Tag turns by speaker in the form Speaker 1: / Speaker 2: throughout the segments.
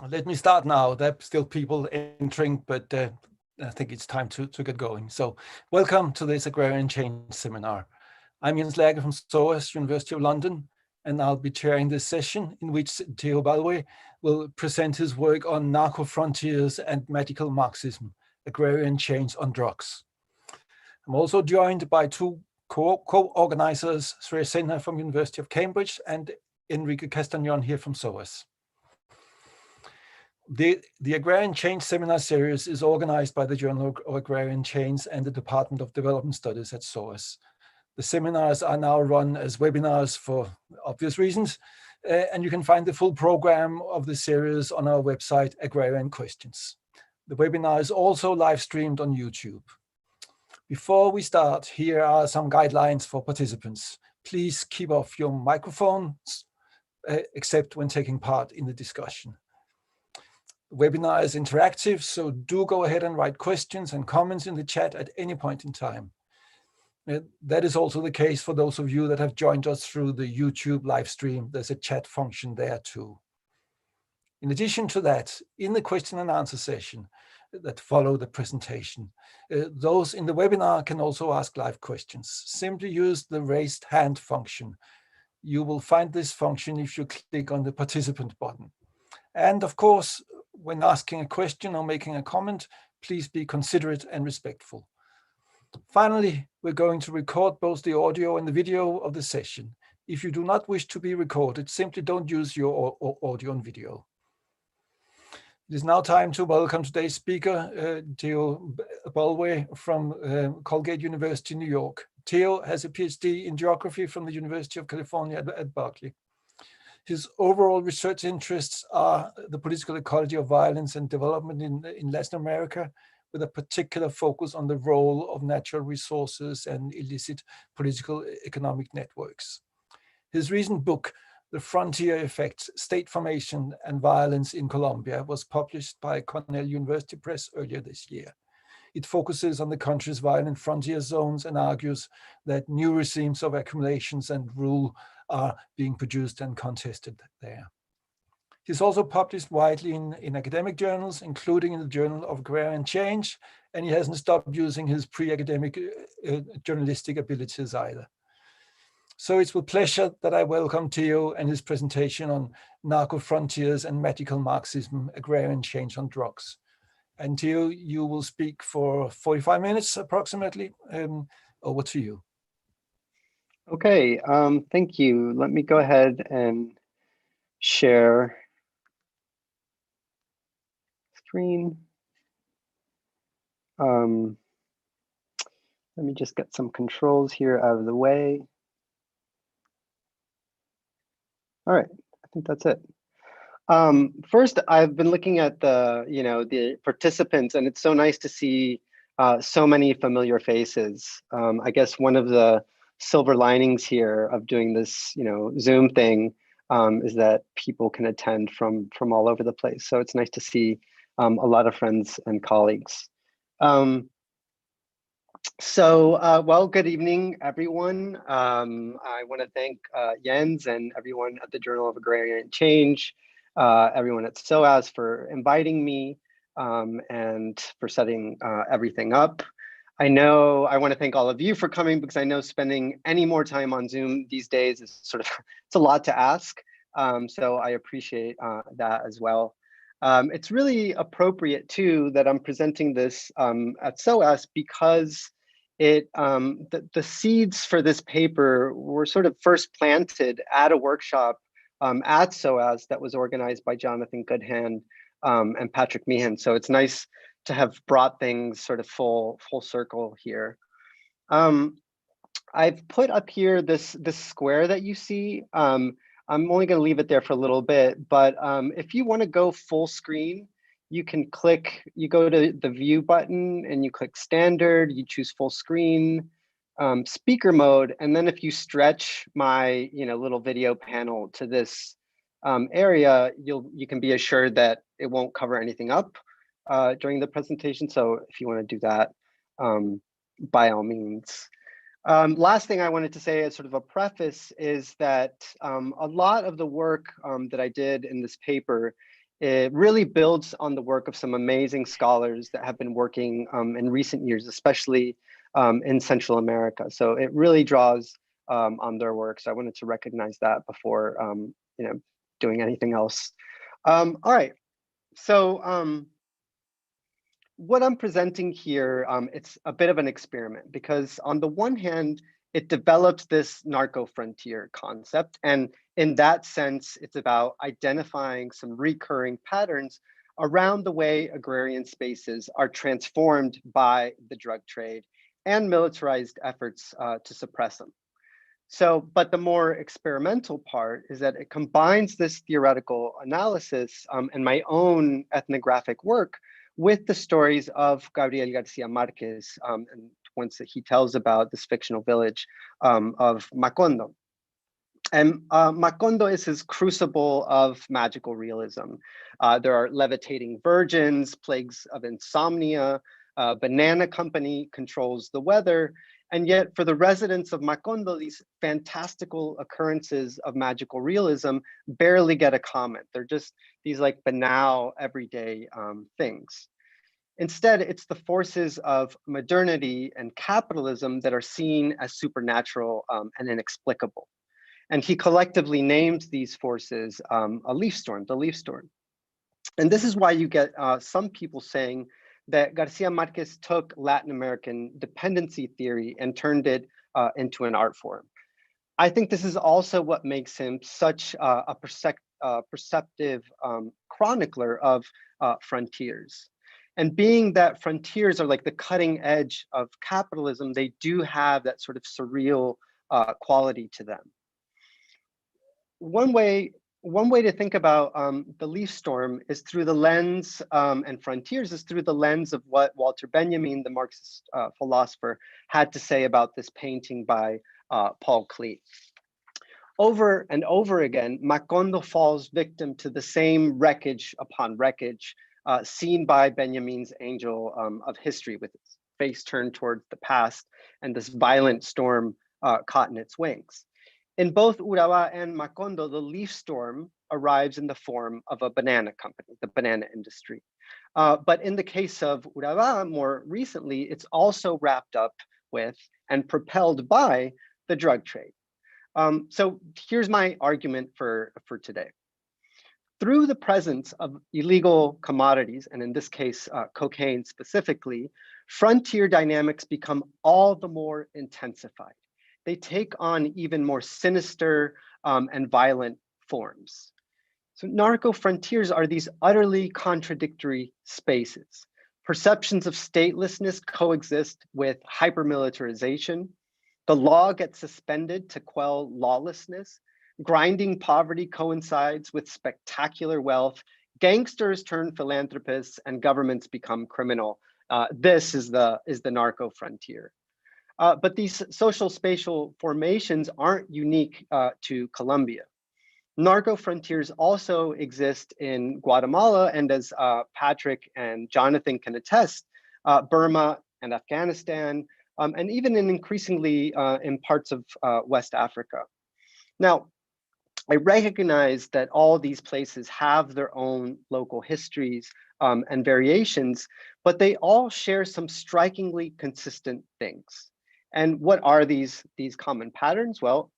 Speaker 1: Let me start now. There are still people entering, but I think it's time to get going. So welcome to this Agrarian Change seminar. I'm Jens Lager from SOAS, University of London, and I'll be chairing this session in which Teo Ballvé will present his work on Narco-Frontiers and Magical Marxism, Agrarian Change on Drugs. I'm also joined by two co-organizers, Sri Sinha from University of Cambridge and Enrique Castagnon here from SOAS. The Agrarian Change seminar series is organized by the Journal of Agrarian Change and the Department of Development Studies at SOAS. The seminars are now run as webinars for obvious reasons, and you can find the full program of the series on our website, Agrarian Questions. The webinar is also live streamed on YouTube. Before we start, here are some guidelines for participants. Please keep off your microphones, except when taking part in the discussion. The webinar is interactive, so do go ahead and write questions and comments in the chat at any point in time. That is also the case for those of you that have joined us through the YouTube live stream. There's a chat function there too. In addition to that, in the question and answer session that follow the presentation, those in the webinar can also ask live questions. Simply use the raised hand function. You will find this function if you click on the participant button. And of course, when asking a question or making a comment, please be considerate and respectful. Finally, we're going to record both the audio and the video of the session. If you do not wish to be recorded, simply don't use your audio and video. It is now time to welcome today's speaker, Teo Ballvé from Colgate University, New York. Teo has a PhD in geography from the University of California at Berkeley. His overall research interests are the political ecology of violence and development in Latin America, with a particular focus on the role of natural resources and illicit political economic networks. His recent book, The Frontier Effects, State Formation and Violence in Colombia, was published by Cornell University Press earlier this year. It focuses on the country's violent frontier zones and argues that new regimes of accumulations and rule are being produced and contested there. He's also published widely in academic journals, including in the Journal of Agrarian Change, and he hasn't stopped using his pre-academic journalistic abilities either. So it's with pleasure that I welcome Teo and his presentation on Narco-Frontiers and Magical Marxism, Agrarian Change on Drugs. And Teo, you will speak for 45 minutes approximately. Over to you.
Speaker 2: Okay, thank you. Let me go ahead and share screen. Let me just get some controls here out of the way. All right, I think that's it. First, I've been looking at the participants, and it's so nice to see so many familiar faces. I guess one of the silver linings here of doing this, Zoom thing is that people can attend from all over the place. So it's nice to see a lot of friends and colleagues. Well, good evening, everyone. I want to thank Jens and everyone at the Journal of Agrarian Change, everyone at SOAS for inviting me and for setting everything up. I want to thank all of you for coming, because I know spending any more time on Zoom these days is it's a lot to ask. So I appreciate that as well. It's really appropriate too that I'm presenting this at SOAS, because the seeds for this paper were sort of first planted at a workshop at SOAS that was organized by Jonathan Goodhand and Patrick Meehan. So it's nice to have brought things sort of full circle here. I've put up here this square that you see. I'm only going to leave it there for a little bit, but if you want to go full screen, you can you go to the view button and you click standard, you choose full screen, speaker mode, and then if you stretch my little video panel to this area, you can be assured that it won't cover anything up during the presentation. So if you want to do that, by all means. Last thing I wanted to say as sort of a preface is that a lot of the work that I did in this paper It really builds on the work of some amazing scholars that have been working in recent years, especially in Central America. So it really draws on their work. So I wanted to recognize that before doing anything else. All right. So what I'm presenting here, it's a bit of an experiment because on the one hand, it develops this narco-frontier concept. And in that sense, it's about identifying some recurring patterns around the way agrarian spaces are transformed by the drug trade and militarized efforts to suppress them. So, but the more experimental part is that it combines this theoretical analysis and my own ethnographic work with the stories of Gabriel García Márquez and once that he tells about this fictional village of Macondo. And Macondo is his crucible of magical realism. There are levitating virgins, plagues of insomnia, banana company controls the weather, and yet for the residents of Macondo, these fantastical occurrences of magical realism barely get a comment. They're just these like banal, everyday things. Instead, it's the forces of modernity and capitalism that are seen as supernatural and inexplicable. And he collectively named these forces a leaf storm, the leaf storm. And this is why you get some people saying that Garcia Marquez took Latin American dependency theory and turned it into an art form. I think this is also what makes him such a perceptive chronicler of frontiers. And being that frontiers are like the cutting edge of capitalism, they do have that sort of surreal quality to them. One way to think about the leaf storm is through the lens, and frontiers is through the lens of what Walter Benjamin, the Marxist philosopher, had to say about this painting by Paul Klee. Over and over again, Macondo falls victim to the same wreckage upon wreckage seen by Benjamin's angel of history, with its face turned towards the past and this violent storm caught in its wings. In both Urabá and Macondo, the leaf storm arrives in the form of a banana company, the banana industry. But in the case of Urabá, more recently, it's also wrapped up with and propelled by the drug trade. So here's my argument for today. Through the presence of illegal commodities, and in this case, cocaine specifically, frontier dynamics become all the more intensified. They take on even more sinister and violent forms. So narco-frontiers are these utterly contradictory spaces. Perceptions of statelessness coexist with hypermilitarization. The law gets suspended to quell lawlessness. Grinding poverty coincides with spectacular wealth. Gangsters turn philanthropists and governments become criminal. This is the narco-frontier. But these social spatial formations aren't unique to Colombia. Narco-frontiers also exist in Guatemala, and as Patrick and Jonathan can attest, Burma and Afghanistan, and even increasingly in parts of West Africa. Now, I recognize that all these places have their own local histories and variations, but they all share some strikingly consistent things. And what are these common patterns? Well,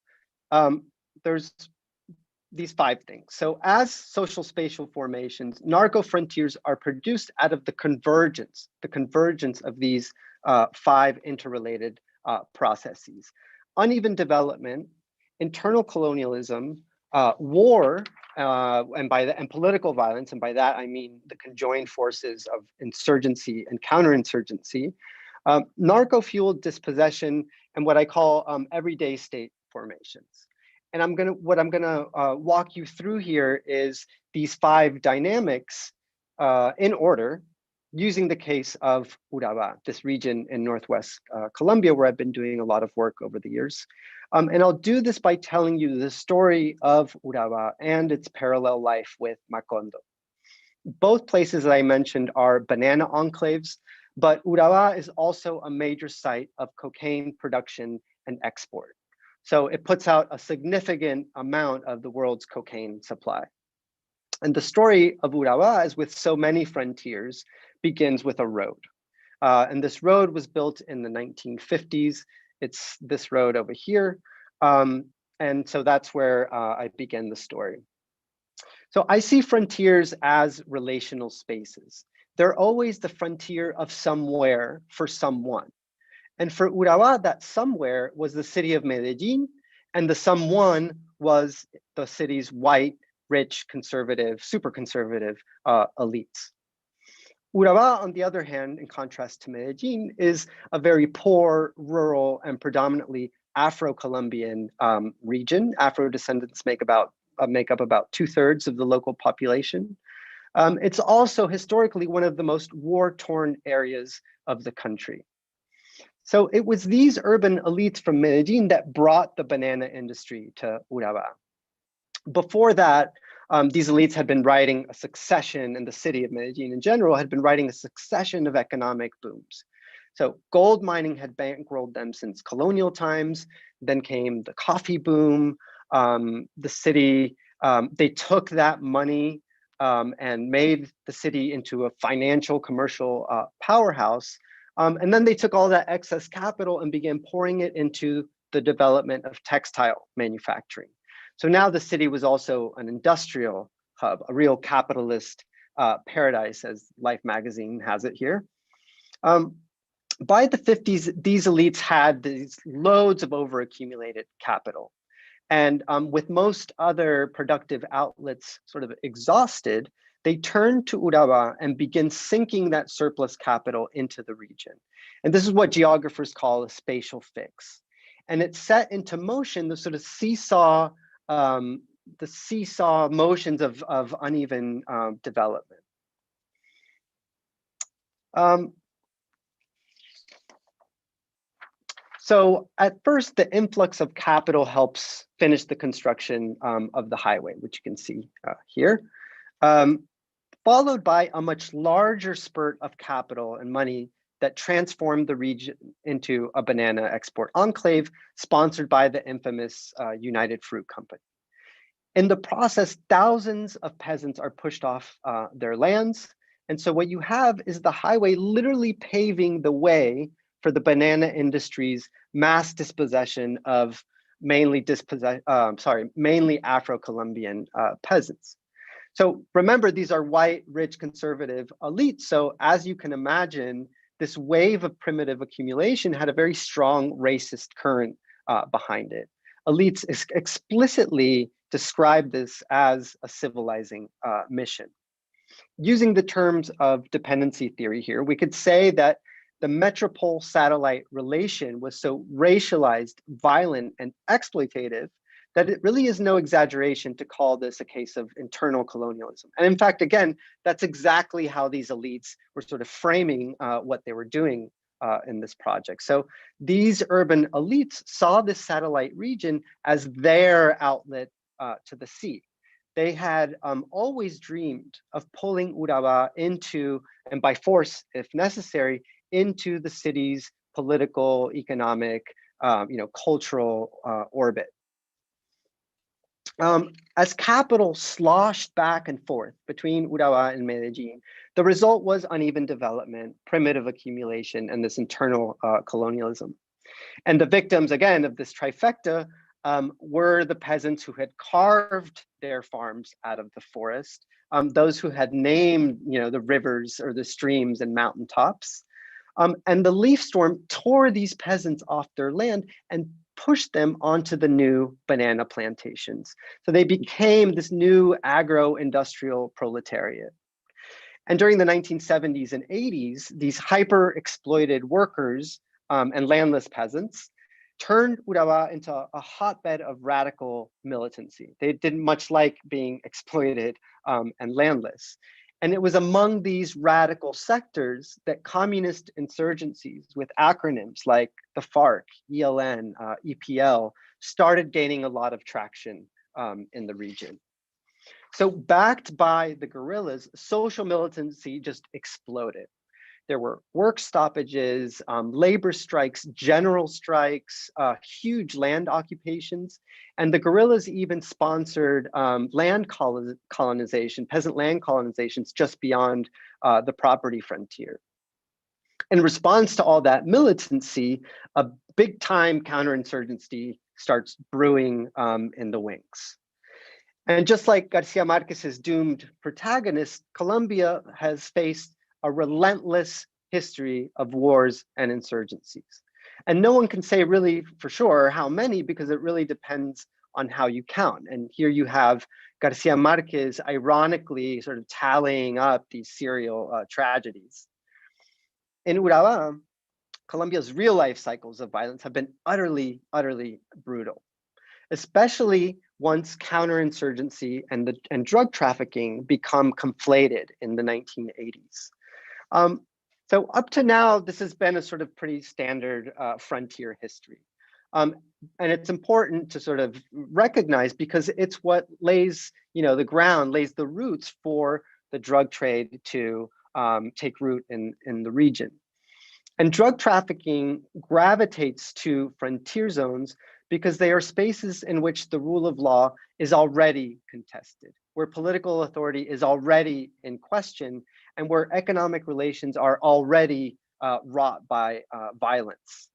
Speaker 2: there's these 5 things. So as social spatial formations, narco-frontiers are produced out of the convergence of these 5 interrelated processes: uneven development, internal colonialism, war, and political violence, and by that I mean the conjoined forces of insurgency and counterinsurgency, narco-fueled dispossession, and what I call everyday state formations. And what I'm gonna walk you through here is these 5 dynamics in order, using the case of Urabá, this region in Northwest Colombia, where I've been doing a lot of work over the years. And I'll do this by telling you the story of Urabá and its parallel life with Macondo. Both places that I mentioned are banana enclaves, but Urabá is also a major site of cocaine production and export. So it puts out a significant amount of the world's cocaine supply. And the story of Urabá, as with so many frontiers, begins with a road. And this road was built in the 1950s. It's this road over here. And so that's where I begin the story. So I see frontiers as relational spaces. They're always the frontier of somewhere for someone. And for Urabá, that somewhere was the city of Medellin, and the someone was the city's white, rich, conservative, super conservative elites. Urabá, on the other hand, in contrast to Medellin, is a very poor, rural, and predominantly Afro-Colombian region. Afro descendants make up about 2/3 of the local population. It's also historically one of the most war-torn areas of the country. So it was these urban elites from Medellin that brought the banana industry to Urabá. Before that, these elites had been riding a succession, and the city of Medellin in general had been riding a succession of economic booms. So gold mining had bankrolled them since colonial times. Then came the coffee boom. The city, they took that money and made the city into a financial commercial powerhouse. And then they took all that excess capital and began pouring it into the development of textile manufacturing. So now the city was also an industrial hub, a real capitalist paradise, as Life magazine has it here. By the 50s, these elites had these loads of overaccumulated capital. And with most other productive outlets sort of exhausted, they turned to Urabá and begin sinking that surplus capital into the region. And this is what geographers call a spatial fix. And it set into motion the sort of seesaw motions of uneven development. So at first, the influx of capital helps finish the construction of the highway, which you can see here, followed by a much larger spurt of capital and money that transformed the region into a banana export enclave sponsored by the infamous United Fruit Company. In the process, thousands of peasants are pushed off their lands. And so what you have is the highway literally paving the way for the banana industry's mass dispossession of mainly Afro-Colombian peasants. So remember, these are white, rich, conservative elites. So as you can imagine, this wave of primitive accumulation had a very strong racist current behind it. Elites explicitly describe this as a civilizing mission. Using the terms of dependency theory here, we could say that the metropole-satellite relation was so racialized, violent, and exploitative that it really is no exaggeration to call this a case of internal colonialism. And in fact, again, that's exactly how these elites were sort of framing what they were doing in this project. So these urban elites saw this satellite region as their outlet to the sea. They had always dreamed of pulling Urabá into, and by force, if necessary, into the city's political, economic, cultural orbit. As capital sloshed back and forth between Urabá and Medellin, the result was uneven development, primitive accumulation, and this internal colonialism. And the victims, again, of this trifecta were the peasants who had carved their farms out of the forest, those who had named, the rivers or the streams and mountaintops. And the leaf storm tore these peasants off their land and pushed them onto the new banana plantations. So they became this new agro-industrial proletariat. And during the 1970s and 80s, these hyper-exploited workers and landless peasants turned Urabá into a hotbed of radical militancy. They didn't much like being exploited and landless. And it was among these radical sectors that communist insurgencies with acronyms like the FARC, ELN, EPL started gaining a lot of traction in the region. So backed by the guerrillas, social militancy just exploded. There were work stoppages, labor strikes, general strikes, huge land occupations, and the guerrillas even sponsored land colonization, peasant land colonizations just beyond the property frontier. In response to all that militancy, a big-time counterinsurgency starts brewing in the wings. And just like Garcia Marquez's doomed protagonist, Colombia has faced a relentless history of wars and insurgencies. And no one can say really for sure how many, because it really depends on how you count. And here you have Garcia Marquez ironically sort of tallying up these serial tragedies. In Urabá, Colombia's real life cycles of violence have been utterly, utterly brutal, especially once counterinsurgency and drug trafficking become conflated in the 1980s. So up to now, this has been a sort of pretty standard frontier history. And it's important to sort of recognize because it's what lays, the ground, lays the roots for the drug trade to take root in the region. And drug trafficking gravitates to frontier zones because they are spaces in which the rule of law is already contested, where political authority is already in question, and where economic relations are already wrought by violence.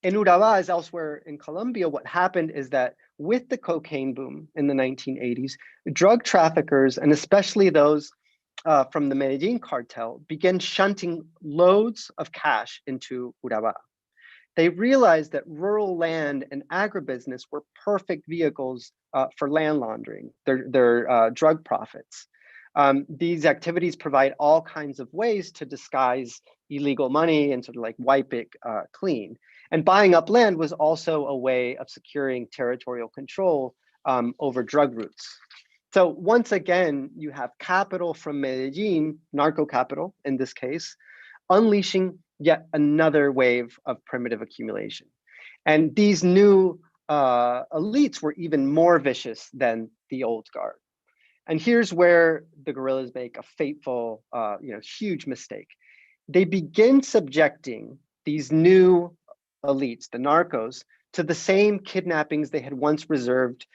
Speaker 2: In Urabá, as elsewhere in Colombia, what happened is that with the cocaine boom in the 1980s, drug traffickers, and especially those from the Medellin cartel, began shunting loads of cash into Urabá. They realized that rural land and agribusiness were perfect vehicles for land laundering, their drug profits. These activities provide all kinds of ways to disguise illegal money and sort of like wipe it clean. And buying up land was also a way of securing territorial control over drug routes. So once again, you have capital from Medellin, narco capital in this case, unleashing yet another wave of primitive accumulation. And these new elites were even more vicious than the old guard. And here's where the guerrillas make a fateful, huge mistake. They begin subjecting these new elites, the narcos, to the same kidnappings they had once reserved,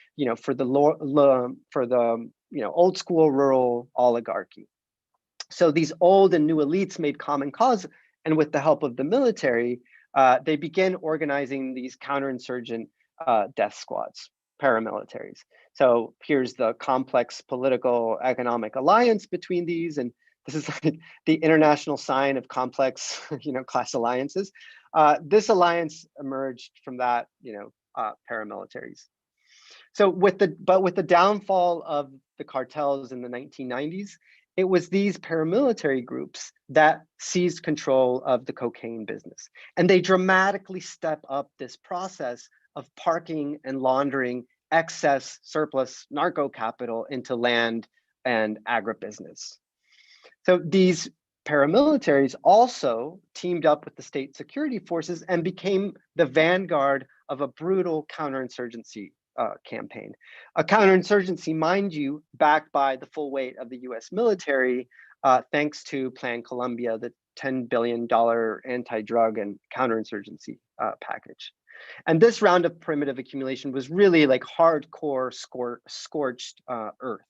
Speaker 2: for the old school rural oligarchy. So these old and new elites made common cause, and with the help of the military, they began organizing these counterinsurgent death squads, paramilitaries. So here's the complex political economic alliance between these, and this is like the international sign of complex, class alliances. This alliance emerged from that, paramilitaries. So with the downfall of the cartels in the 1990s, it was these paramilitary groups that seized control of the cocaine business. And they dramatically step up this process of parking and laundering excess surplus narco capital into land and agribusiness. So these paramilitaries also teamed up with the state security forces and became the vanguard of a brutal counterinsurgency campaign. A counterinsurgency, mind you, backed by the full weight of the US military, thanks to Plan Colombia, the $10 billion anti-drug and counterinsurgency package. And this round of primitive accumulation was really like hardcore scorched earth.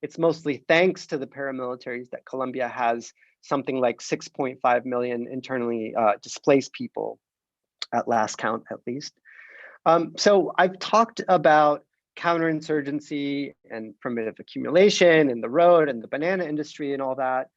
Speaker 2: It's mostly thanks to the paramilitaries that Colombia has something like 6.5 million internally displaced people at last count, at least. So I've talked about counterinsurgency and primitive accumulation and the road and the banana industry and all that.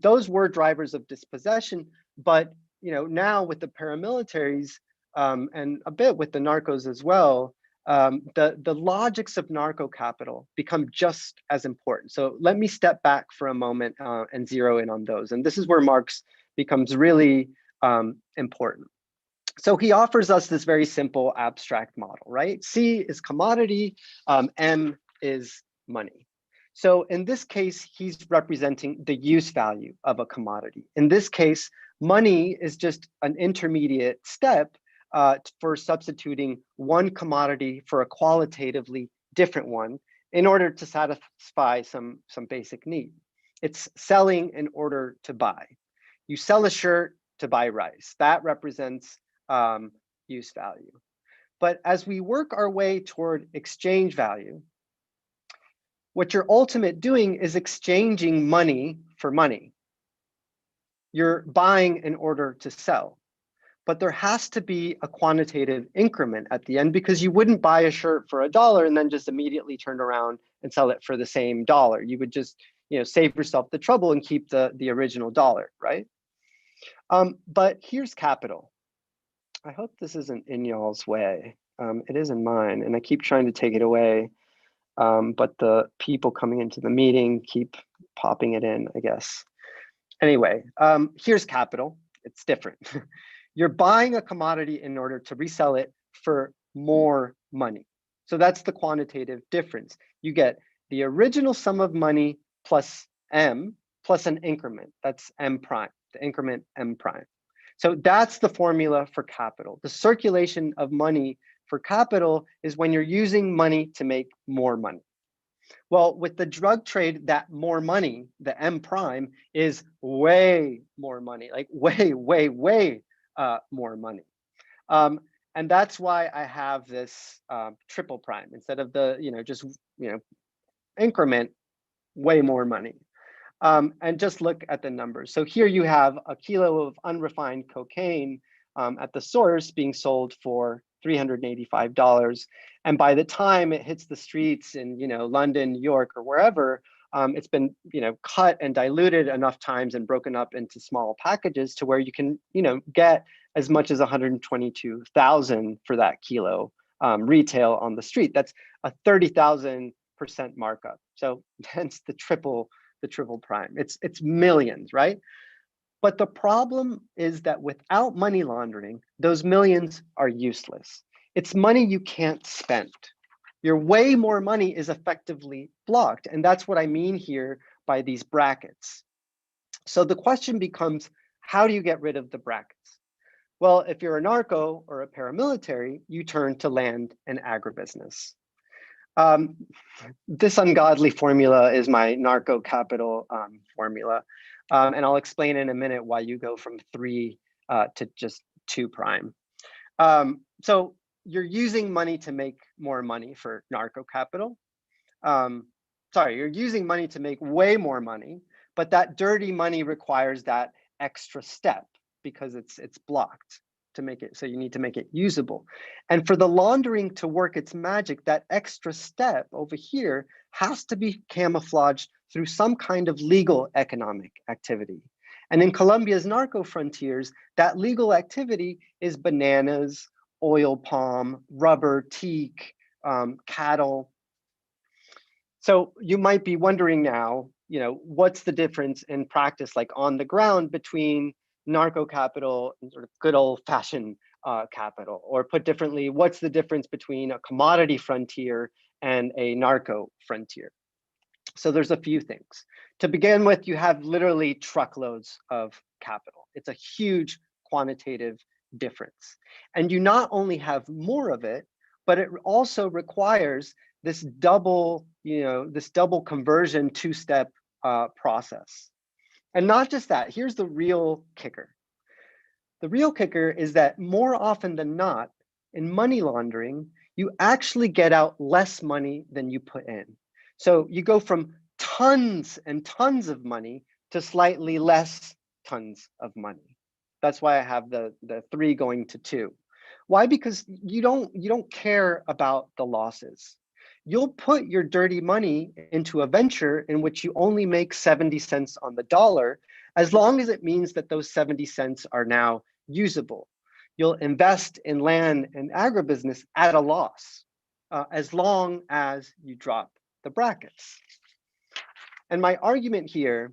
Speaker 2: Those were drivers of dispossession, but now with the paramilitaries and a bit with the narcos as well, the logics of narco capital become just as important. So let me step back for a moment and zero in on those. And this is where Marx becomes really important. So he offers us this very simple abstract model, right? C is commodity, M is money. So in this case, he's representing the use value of a commodity. In this case, money is just an intermediate step for substituting one commodity for a qualitatively different one in order to satisfy some basic need. It's selling in order to buy. You sell a shirt to buy rice. That represents use value. But as we work our way toward exchange value, what you're ultimately doing is exchanging money for money. You're buying in order to sell. But there has to be a quantitative increment at the end, because you wouldn't buy a shirt for $1 and then just immediately turn around and sell it for the same dollar. You would just, save yourself the trouble and keep the original dollar, right? But here's capital. I hope this isn't in y'all's way. It is in mine, and I keep trying to take it away. But the people coming into the meeting keep popping it in, I guess. Anyway, here's capital. It's different. You're buying a commodity in order to resell it for more money. So that's the quantitative difference. You get the original sum of money plus M plus an increment. That's M prime, the increment M prime. So that's the formula for capital. The circulation of money for capital is when you're using money to make more money. Well, with the drug trade, that more money, the M prime, is way more money, like way more money. And that's why I have this triple prime instead of the, increment, way more money. And just look at the numbers. So here you have a kilo of unrefined cocaine at the source being sold for $385. And by the time it hits the streets in, London, New York, or wherever, it's been, cut and diluted enough times and broken up into small packages to where you can, get as much as 122,000 for that kilo retail on the street. That's a 30,000% markup. So hence the triple prime. It's millions, right? But the problem is that without money laundering, those millions are useless. It's money you can't spend. Your way more money is effectively blocked. And that's what I mean here by these brackets. So the question becomes, how do you get rid of the brackets? Well, if you're a narco or a paramilitary, you turn to land and agribusiness. This ungodly formula is my narco capital formula. And I'll explain in a minute why you go from 3 to just 2 prime. So you're using money to make more money for narco capital. You're using money to make way more money, but that dirty money requires that extra step because it's blocked to make it, so you need to make it usable. And for the laundering to work its magic, that extra step over here has to be camouflaged through some kind of legal economic activity. And in Colombia's Narco-Frontiers, that legal activity is bananas, oil palm, rubber, teak, cattle. So you might be wondering now, what's the difference in practice, like on the ground, between narco capital and sort of good old fashioned capital? Or put differently, what's the difference between a commodity frontier and a narco frontier? So there's a few things. To begin with, you have literally truckloads of capital. It's a huge quantitative difference. And you not only have more of it, but it also requires this double, this double conversion 2-step process. And not just that, here's the real kicker. The real kicker is that more often than not, in money laundering, you actually get out less money than you put in. So you go from tons and tons of money to slightly less tons of money. That's why I have the 3 going to 2. Why? Because you don't care about the losses. You'll put your dirty money into a venture in which you only make 70 cents on the dollar, as long as it means that those 70 cents are now usable. You'll invest in land and agribusiness at a loss, as long as you drop the brackets. And my argument here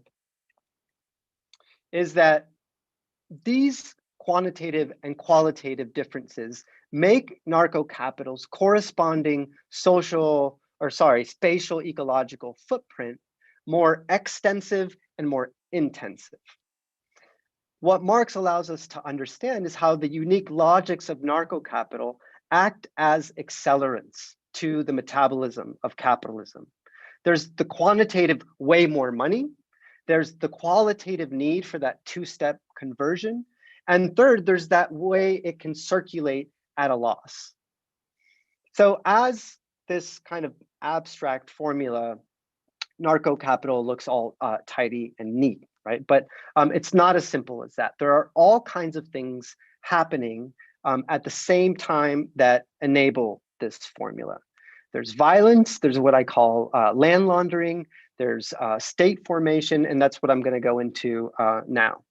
Speaker 2: is that these quantitative and qualitative differences make narco-capital's corresponding spatial ecological footprint more extensive and more intensive. What Marx allows us to understand is how the unique logics of narco-capital act as accelerants to the metabolism of capitalism. There's the quantitative way more money. There's the qualitative need for that 2-step conversion. And third, there's that way it can circulate at a loss. So as this kind of abstract formula, narco-capital looks all tidy and neat, right? But it's not as simple as that. There are all kinds of things happening at the same time that enable this formula. There's violence, there's what I call land laundering, there's state formation, and that's what I'm gonna go into now.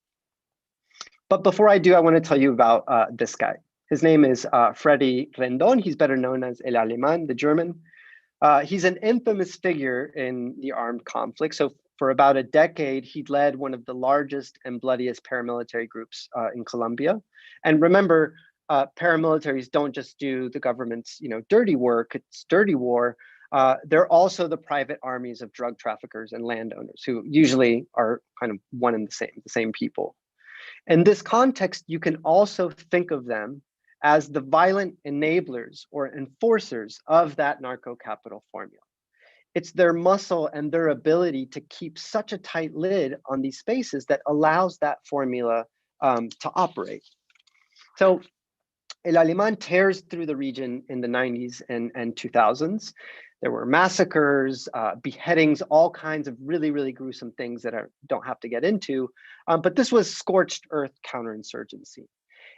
Speaker 2: But before I do, I wanna tell you about this guy. His name is Freddy Rendon. He's better known as El Aleman, the German. He's an infamous figure in the armed conflict. So for about a decade, he led one of the largest and bloodiest paramilitary groups in Colombia. And remember, paramilitaries don't just do the government's dirty work, it's dirty war. They're also the private armies of drug traffickers and landowners who usually are kind of one and the same people. In this context, you can also think of them as the violent enablers or enforcers of that narco-capital formula. It's their muscle and their ability to keep such a tight lid on these spaces that allows that formula to operate. So El Aleman tears through the region in the 90s and 2000s. There were massacres, beheadings, all kinds of really, really gruesome things that I don't have to get into. But this was scorched earth counterinsurgency.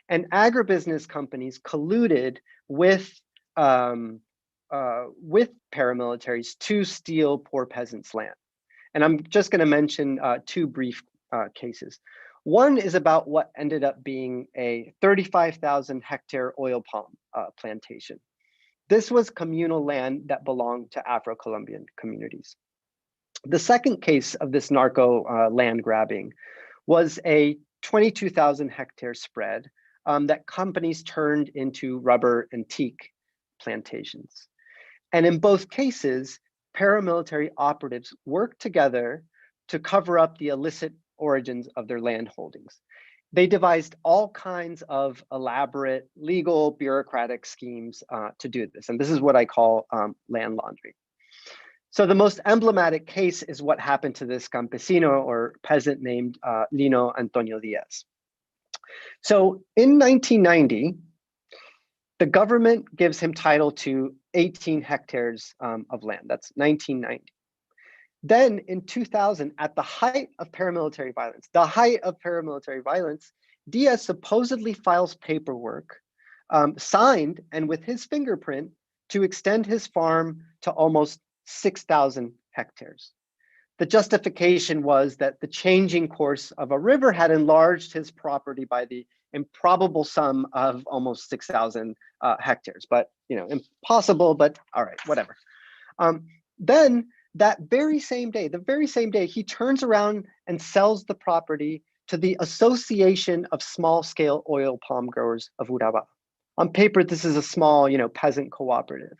Speaker 2: And agribusiness companies colluded with paramilitaries to steal poor peasants' land. And I'm just going to mention two brief cases. One is about what ended up being a 35,000 hectare oil palm plantation. This was communal land that belonged to Afro-Colombian communities. The second case of this narco land grabbing was a 22,000 hectare spread that companies turned into rubber and teak plantations. And in both cases, paramilitary operatives worked together to cover up the illicit origins of their land holdings. They devised all kinds of elaborate legal bureaucratic schemes to do this. And this is what I call land laundering. So the most emblematic case is what happened to this campesino or peasant named Lino Antonio Diaz. So in 1990, the government gives him title to 18 hectares of land. That's 1990. Then in 2000, at the height of paramilitary violence, Diaz supposedly files paperwork signed and with his fingerprint to extend his farm to almost 6,000 hectares. The justification was that the changing course of a river had enlarged his property by the improbable sum of almost 6,000 hectares. But impossible, but all right, whatever. Then that very same day, he turns around and sells the property to the Association of Small-Scale Oil Palm Growers of Urabá. On paper, this is a small, peasant cooperative.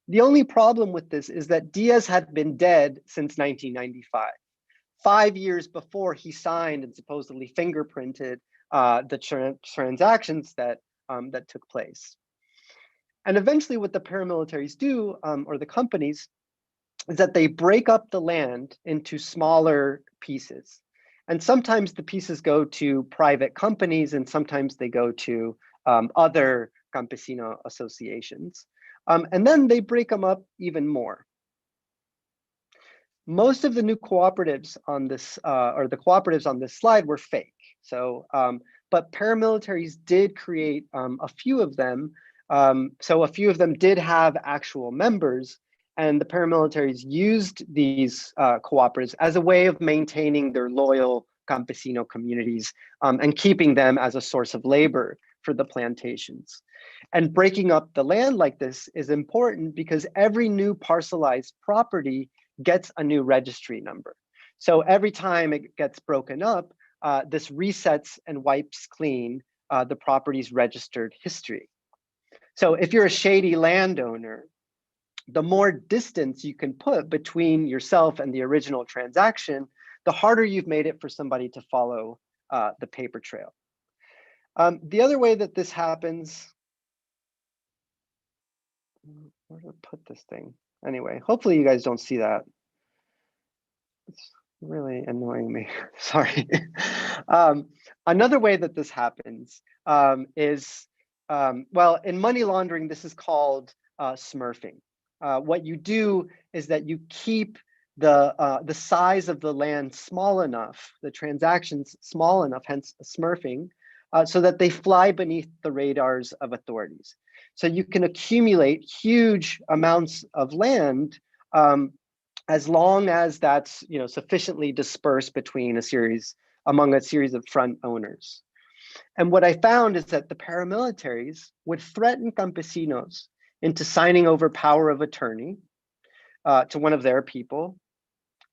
Speaker 2: The only problem with this is that Diaz had been dead since 1995, 5 years before he signed and supposedly fingerprinted the transactions that took place. And eventually what the paramilitaries do, or the companies, is that they break up the land into smaller pieces. And sometimes the pieces go to private companies and sometimes they go to other campesino associations. And then they break them up even more. Most of the new cooperatives on this, or the cooperatives on this slide were fake. So, but paramilitaries did create a few of them. So a few of them did have actual members, and the paramilitaries used these cooperatives as a way of maintaining their loyal campesino communities and keeping them as a source of labor for the plantations. And breaking up the land like this is important because every new parcelized property gets a new registry number. So every time it gets broken up, this resets and wipes clean the property's registered history. So if you're a shady landowner, the more distance you can put between yourself and the original transaction, the harder you've made it for somebody to follow the paper trail. The other way that this happens, where to put this thing? Anyway, hopefully you guys don't see that. really annoying me. Sorry. Another way that this happens is, well, in money laundering, this is called smurfing. What you do is that you keep the size of the land small enough, the transactions small enough, hence smurfing, so that they fly beneath the radars of authorities. So you can accumulate huge amounts of land as long as that's sufficiently dispersed between among a series of front owners. And what I found is that the paramilitaries would threaten campesinos into signing over power of attorney to one of their people.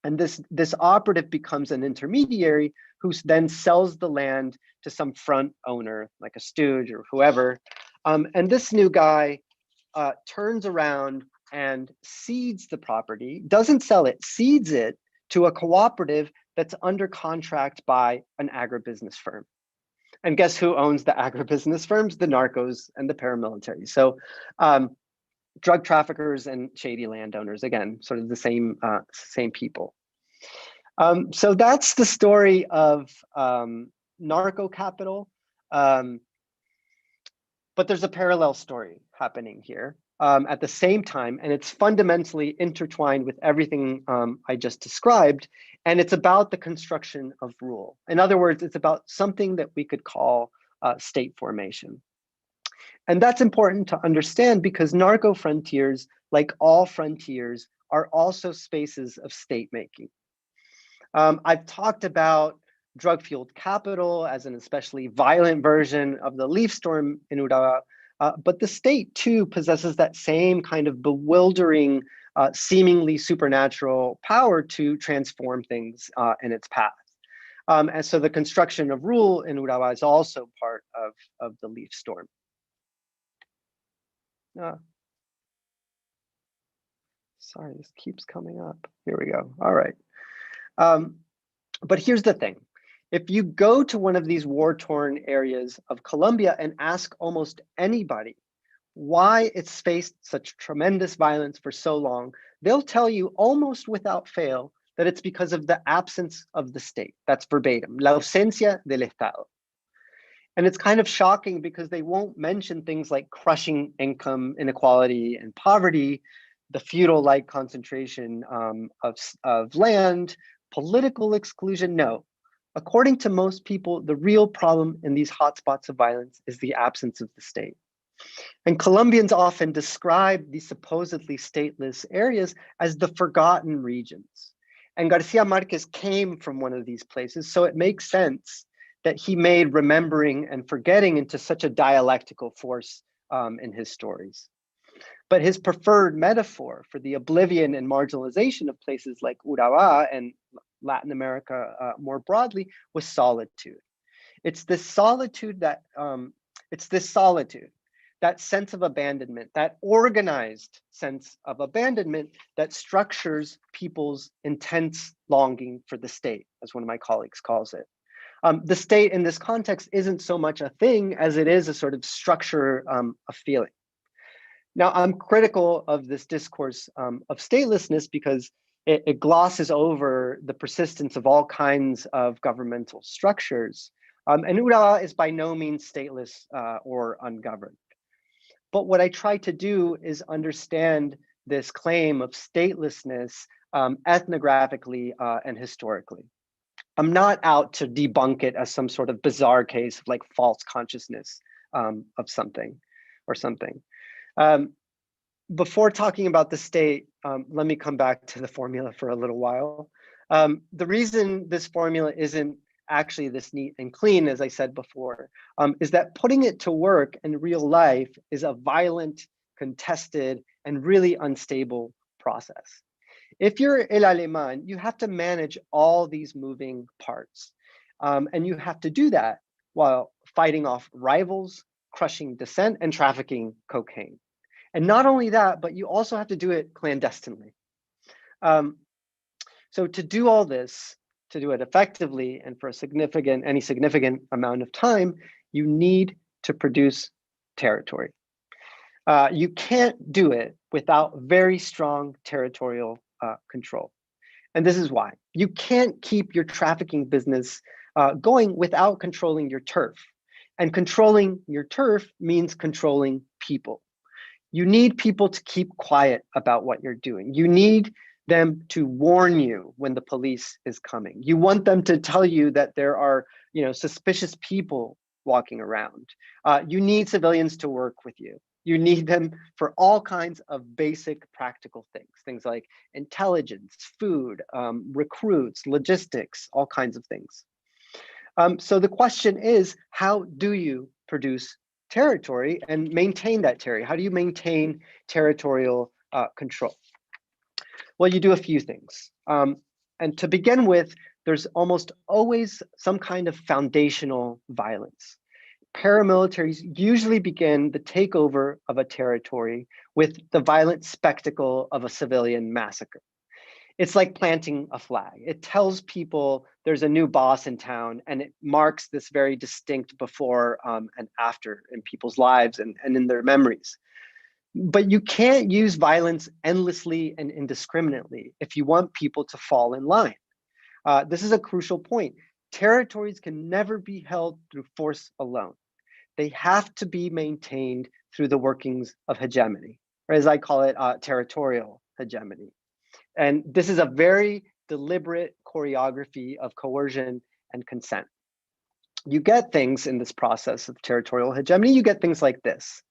Speaker 2: And this operative becomes an intermediary who then sells the land to some front owner, like a stooge or whoever. And this new guy turns around and cedes the property, doesn't sell it, cedes it to a cooperative that's under contract by an agribusiness firm. And guess who owns the agribusiness firms? The narcos and the paramilitaries. So drug traffickers and shady landowners, again, sort of the same people. So that's the story of narco capital. But there's a parallel story happening here at the same time, and it's fundamentally intertwined with everything I just described, and it's about the construction of rule. In other words, it's about something that we could call state formation. And that's important to understand because narco-frontiers, like all frontiers, are also spaces of state making. I've talked about drug-fueled capital as an especially violent version of the leaf storm in Urabá, but the state too possesses that same kind of bewildering, seemingly supernatural power to transform things in its path. And so the construction of rule in Urabá is also part of the leaf storm. Sorry, this keeps coming up. Here we go. All right. But here's the thing. If you go to one of these war-torn areas of Colombia and ask almost anybody why it's faced such tremendous violence for so long, they'll tell you almost without fail that it's because of the absence of the state. That's verbatim, la ausencia del Estado. And it's kind of shocking because they won't mention things like crushing income inequality and poverty, the feudal-like concentration of land, political exclusion. No. According to most people, the real problem in these hotspots of violence is the absence of the state. And Colombians often describe these supposedly stateless areas as the forgotten regions. And García Márquez came from one of these places, so it makes sense that he made remembering and forgetting into such a dialectical force in his stories. But his preferred metaphor for the oblivion and marginalization of places like Urabá and Latin America more broadly was solitude. It's this solitude, that sense of abandonment, that organized sense of abandonment that structures people's intense longing for the state, as one of my colleagues calls it. The state in this context isn't so much a thing as it is a sort of structure of feeling. Now, I'm critical of this discourse of statelessness because it glosses over the persistence of all kinds of governmental structures. And Urabá is by no means stateless or ungoverned. But what I try to do is understand this claim of statelessness ethnographically and historically. I'm not out to debunk it as some sort of bizarre case of like false consciousness of something or something. Before talking about the state, let me come back to the formula for a little while. The reason this formula isn't actually this neat and clean, as I said before, is that putting it to work in real life is a violent, contested, and really unstable process. If you're El Aleman, you have to manage all these moving parts. And you have to do that while fighting off rivals, crushing dissent, and trafficking cocaine. And not only that, but you also have to do it clandestinely. So to do all this, to do it effectively and for any significant amount of time, you need to produce territory. You can't do it without very strong territorial control. And this is why. You can't keep your trafficking business going without controlling your turf. And controlling your turf means controlling people. You need people to keep quiet about what you're doing. You need them to warn you when the police is coming. You want them to tell you that there are, suspicious people walking around. You need civilians to work with you. You need them for all kinds of basic practical things like intelligence, food, recruits, logistics, all kinds of things. So the question is, how do you produce territory and maintain that territory? How do you maintain territorial control? Well, you do a few things. And to begin with, there's almost always some kind of foundational violence. Paramilitaries usually begin the takeover of a territory with the violent spectacle of a civilian massacre. It's like planting a flag. It tells people there's a new boss in town, and it marks this very distinct before and after in people's lives and in their memories. But you can't use violence endlessly and indiscriminately if you want people to fall in line. This is a crucial point. Territories can never be held through force alone. They have to be maintained through the workings of hegemony, or as I call it, territorial hegemony. And this is a very deliberate choreography of coercion and consent. You get things in this process of territorial hegemony, you get things like this.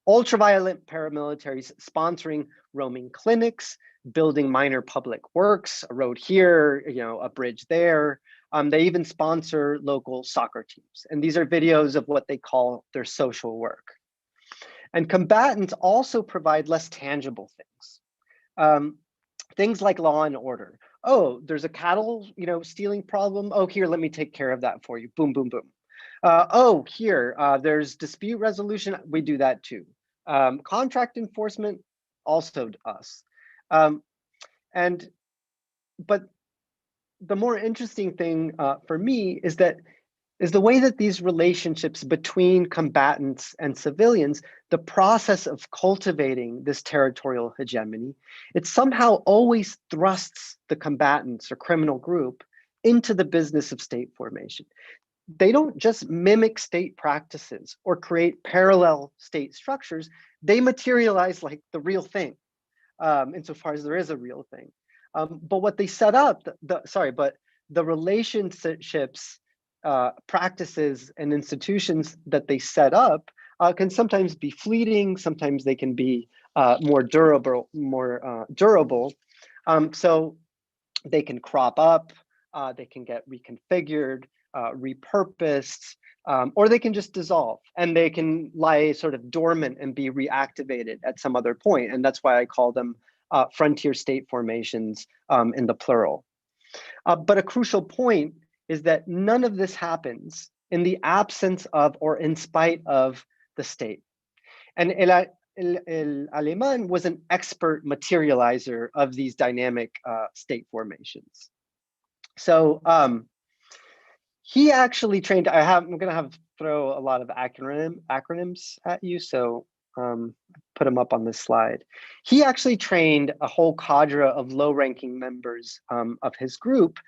Speaker 2: Ultraviolent paramilitaries sponsoring roaming clinics, building minor public works, a road here, a bridge there. They even sponsor local soccer teams. And these are videos of what they call their social work. And combatants also provide less tangible things. Things like law and order. Oh, there's a cattle, stealing problem. Oh, here, let me take care of that for you. Boom, boom, boom. Oh, here, there's dispute resolution. We do that too. Contract enforcement, also us. But the more interesting thing for me is the way that these relationships between combatants and civilians, the process of cultivating this territorial hegemony, it somehow always thrusts the combatants or criminal group into the business of state formation. They don't just mimic state practices or create parallel state structures, they materialize like the real thing, insofar as there is a real thing. But what they set up, but the relationships, practices and institutions that they set up can sometimes be fleeting, sometimes they can be more durable. So they can crop up, they can get reconfigured, repurposed, or they can just dissolve, and they can lie sort of dormant and be reactivated at some other point. And that's why I call them frontier state formations in the plural. But a crucial point is that none of this happens in the absence of or in spite of the state. And Aleman was an expert materializer of these dynamic state formations. So he actually trained, I'm gonna throw a lot of acronyms at you, so put them up on this slide. He actually trained a whole cadre of low-ranking members of his group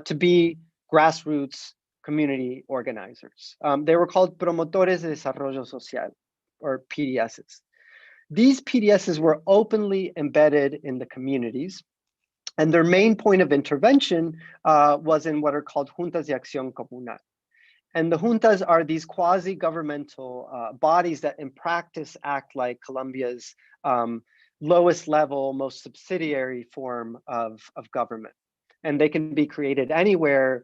Speaker 2: to be grassroots community organizers. They were called Promotores de Desarrollo Social, or PDSs. These PDSs were openly embedded in the communities, and their main point of intervention was in what are called juntas de acción comunal. And the juntas are these quasi-governmental bodies that in practice act like Colombia's lowest level, most subsidiary form of government. And they can be created anywhere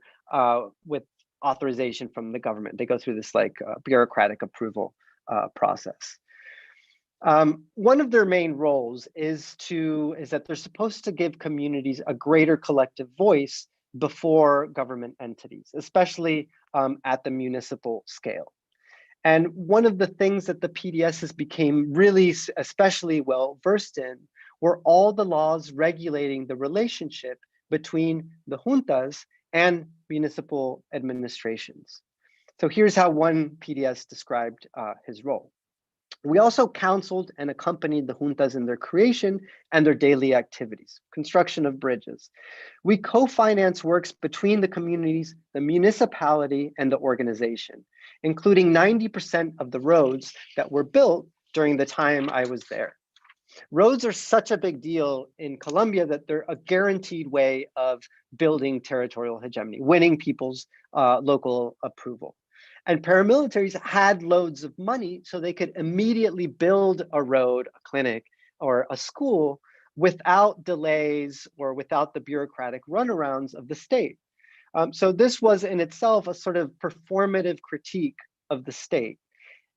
Speaker 2: with authorization from the government. They go through this like bureaucratic approval process. One of their main roles is that they're supposed to give communities a greater collective voice before government entities, especially at the municipal scale. And one of the things that the PDSs became really especially well versed in were all the laws regulating the relationship between the juntas and municipal administrations. So here's how one PDS described his role. We also counseled and accompanied the juntas in their creation and their daily activities, construction of bridges. We co-finance works between the communities, the municipality, and the organization, including 90% of the roads that were built during the time I was there. Roads are such a big deal in Colombia that they're a guaranteed way of building territorial hegemony, winning people's local approval. And paramilitaries had loads of money, so they could immediately build a road, a clinic, or a school without delays or without the bureaucratic runarounds of the state. So this was in itself a sort of performative critique of the state.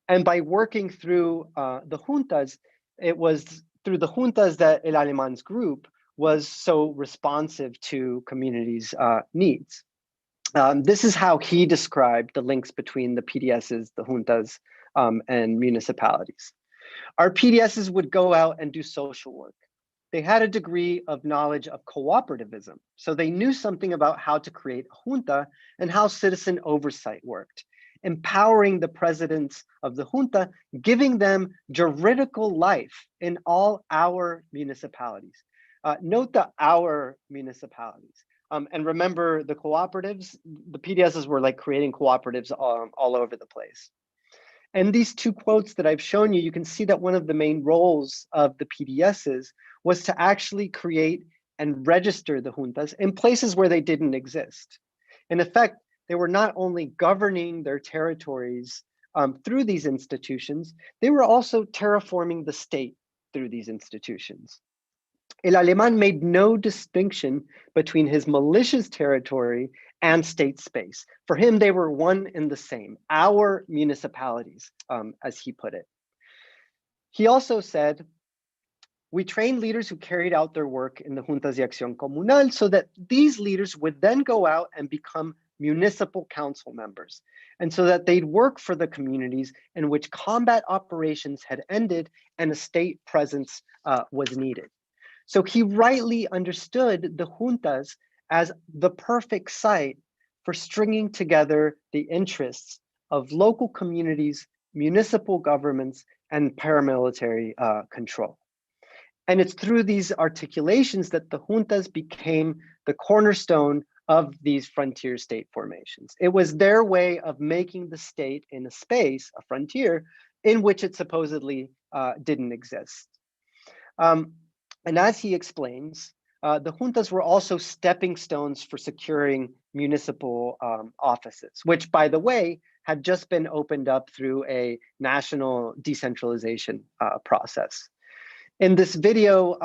Speaker 2: And by working through the juntas, it was through the juntas that El Alemans group was so responsive to communities' needs. This is how he described the links between the PDSs, the juntas, and municipalities. Our PDSs would go out and do social work. They had a degree of knowledge of cooperativism, so they knew something about how to create a junta and how citizen oversight worked, empowering the presidents of the junta, giving them juridical life in all our municipalities. Note the our municipalities. And remember the cooperatives, the PDSs were like creating cooperatives all over the place. And these two quotes that I've shown you, you can see that one of the main roles of the PDSs was to actually create and register the juntas in places where they didn't exist. In effect, they were not only governing their territories through these institutions, they were also terraforming the state through these institutions. El Aleman made no distinction between his militia's territory and state space. For him, they were one and the same, our municipalities, as he put it. He also said, we trained leaders who carried out their work in the Juntas de Acción Comunal so that these leaders would then go out and become municipal council members, and so that they'd work for the communities in which combat operations had ended and a state presence was needed. So he rightly understood the juntas as the perfect site for stringing together the interests of local communities, municipal governments, and paramilitary control. And it's through these articulations that the juntas became the cornerstone of these frontier state formations. It was their way of making the state in a space, a frontier, in which it supposedly didn't exist. And as he explains, the juntas were also stepping stones for securing municipal offices, which, by the way, had just been opened up through a national decentralization process. In this video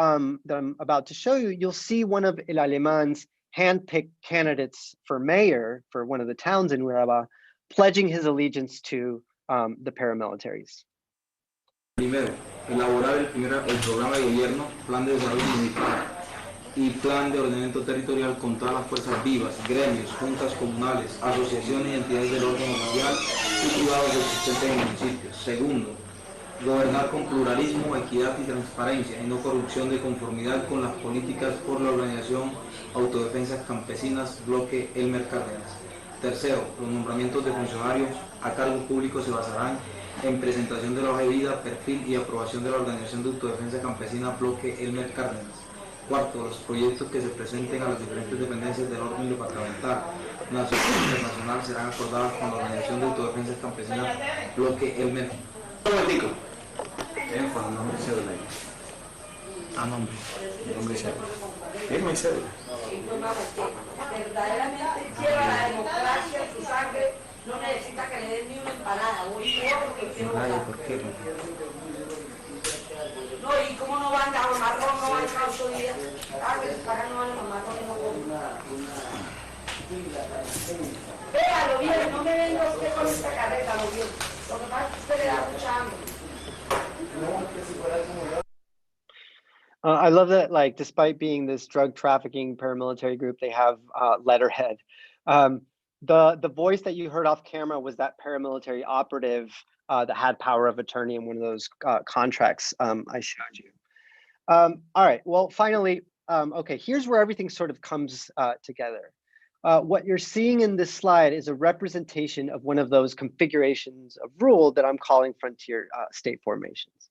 Speaker 2: that I'm about to show you, you'll see one of El Aleman's handpicked candidates for mayor for one of the towns in Urabá, pledging his allegiance to the paramilitaries.
Speaker 3: Primero, elaborar el programa de gobierno, plan de desarrollo municipal y plan de ordenamiento territorial con todas las fuerzas vivas, gremios, juntas comunales, asociaciones y entidades del orden oficial y privados existentes en municipios. Segundo, gobernar con pluralismo, equidad y transparencia y no corrupción de conformidad con las políticas por la organización Autodefensas Campesinas, bloque Elmer Cárdenas. Tercero, los nombramientos de funcionarios a cargo público se basarán en presentación de la hoja de vida, perfil y aprobación de la Organización de Autodefensa Campesina, bloque Elmer Cárdenas. Cuarto, los proyectos que se presenten a las diferentes dependencias del orden departamental, nacional e internacional serán acordados con la Organización de Autodefensa Campesina, bloque Elmer. Un momentico. Con nombre y cédula. Nombre y cédula. Firma y cédula.
Speaker 4: Verdaderamente lleva la democracia en su sangre, no necesita que le den ni una empanada, un hijo que quiero votar.
Speaker 3: ¿Por qué?
Speaker 4: No, y cómo no van a marrón, no van a 8 días. Ah, que les pagan, no van a marrón, no van. Véalo bien, no me venga usted con esta carreta, lo bien. Lo que pasa es que usted le da mucha hambre.
Speaker 2: I love that, like, despite being this drug trafficking paramilitary group, they have letterhead. The voice that you heard off camera was that paramilitary operative that had power of attorney in one of those contracts I showed you. All right, well, finally, okay, here's where everything sort of comes together. what you're seeing in this slide is a representation of one of those configurations of rule that I'm calling frontier state formations.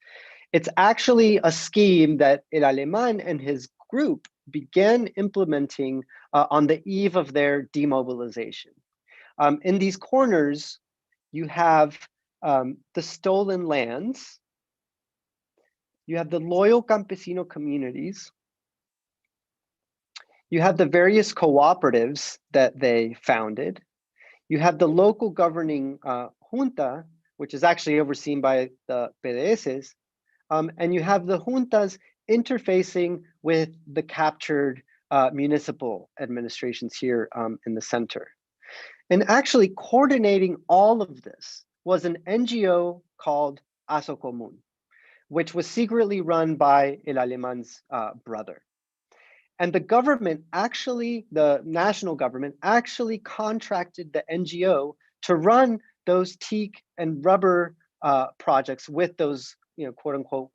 Speaker 2: It's actually a scheme that Aleman and his group began implementing on the eve of their demobilization. In these corners, you have the stolen lands, you have the loyal campesino communities, you have the various cooperatives that they founded, you have the local governing junta, which is actually overseen by the PDSs, and you have the juntas interfacing with the captured municipal administrations here in the center. And actually coordinating all of this was an NGO called Aso Común, which was secretly run by Aleman's brother. And the government actually, the national government actually contracted the NGO to run those teak and rubber projects with those, quote unquote,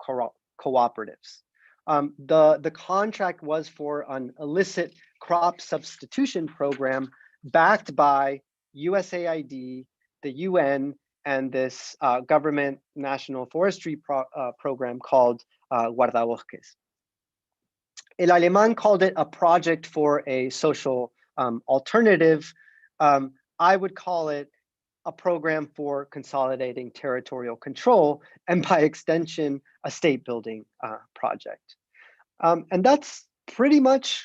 Speaker 2: cooperatives. The contract was for an illicit crop substitution program backed by USAID, the UN, and this government national forestry program called Guardabosques. Aleman called it a project for a social alternative. I would call it a program for consolidating territorial control, and by extension, a state building project. And that's pretty much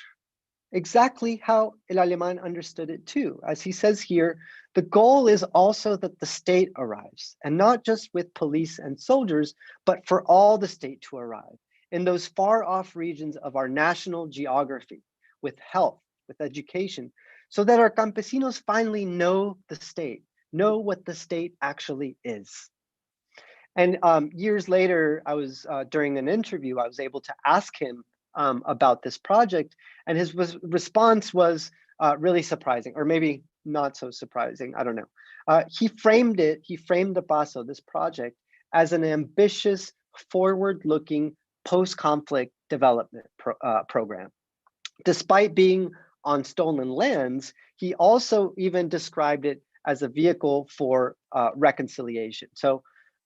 Speaker 2: exactly how Aleman understood it too. As he says here, the goal is also that the state arrives, and not just with police and soldiers, but for all the state to arrive in those far off regions of our national geography, with health, with education, so that our campesinos finally know the state, know what the state actually is. And years later, I was during an interview, I was able to ask him about this project, and his response was really surprising, or maybe not so surprising, I don't know. He framed the PASO, this project, as an ambitious, forward-looking, post-conflict development program. Despite being on stolen lands, he also even described it as a vehicle for reconciliation. So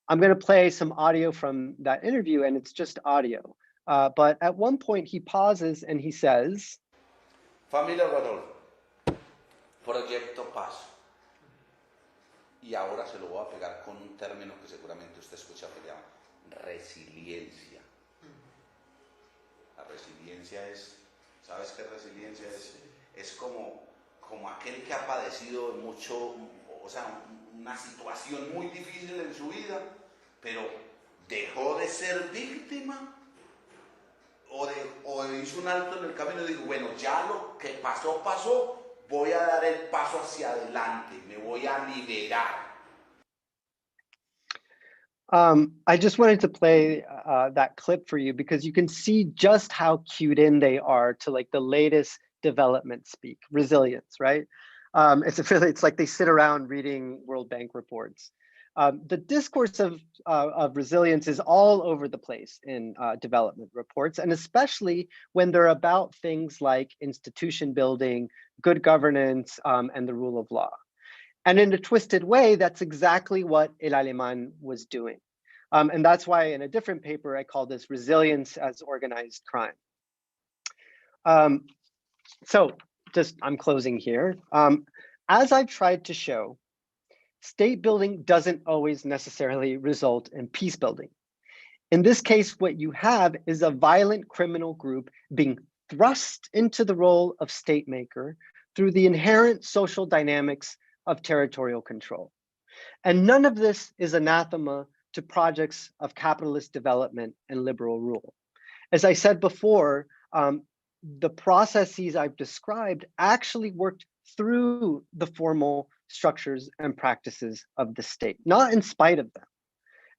Speaker 2: I'm going to play some audio from that interview, and it's just audio. But at one point he pauses and he says,
Speaker 5: Familia Rodolfo, Proyecto Paso. Y ahora se lo voy a pegar con un término que seguramente usted escucha que se llama resiliencia. La resiliencia es, ¿sabes qué resiliencia es? Es como aquel que ha padecido mucho, o sea, una situación muy difícil en su vida, pero dejó de ser víctima o hizo un alto en el camino y dijo, bueno, ya lo que pasó, pasó, voy a dar el paso hacia adelante, me voy a liberar.
Speaker 2: I just wanted to play that clip for you because you can see just how cued in they are to like the latest development speak, resilience, right? It's like they sit around reading World Bank reports. The discourse of resilience is all over the place in development reports, and especially when they're about things like institution building, good governance, and the rule of law. And in a twisted way, that's exactly what Aleman was doing. And that's why in a different paper, I call this resilience as organized crime. So just, I'm closing here. As I've tried to show, state building doesn't always necessarily result in peace building. In this case, what you have is a violent criminal group being thrust into the role of state maker through the inherent social dynamics of territorial control. And none of this is anathema to projects of capitalist development and liberal rule. As I said before, the processes I've described actually worked through the formal structures and practices of the state, not in spite of them.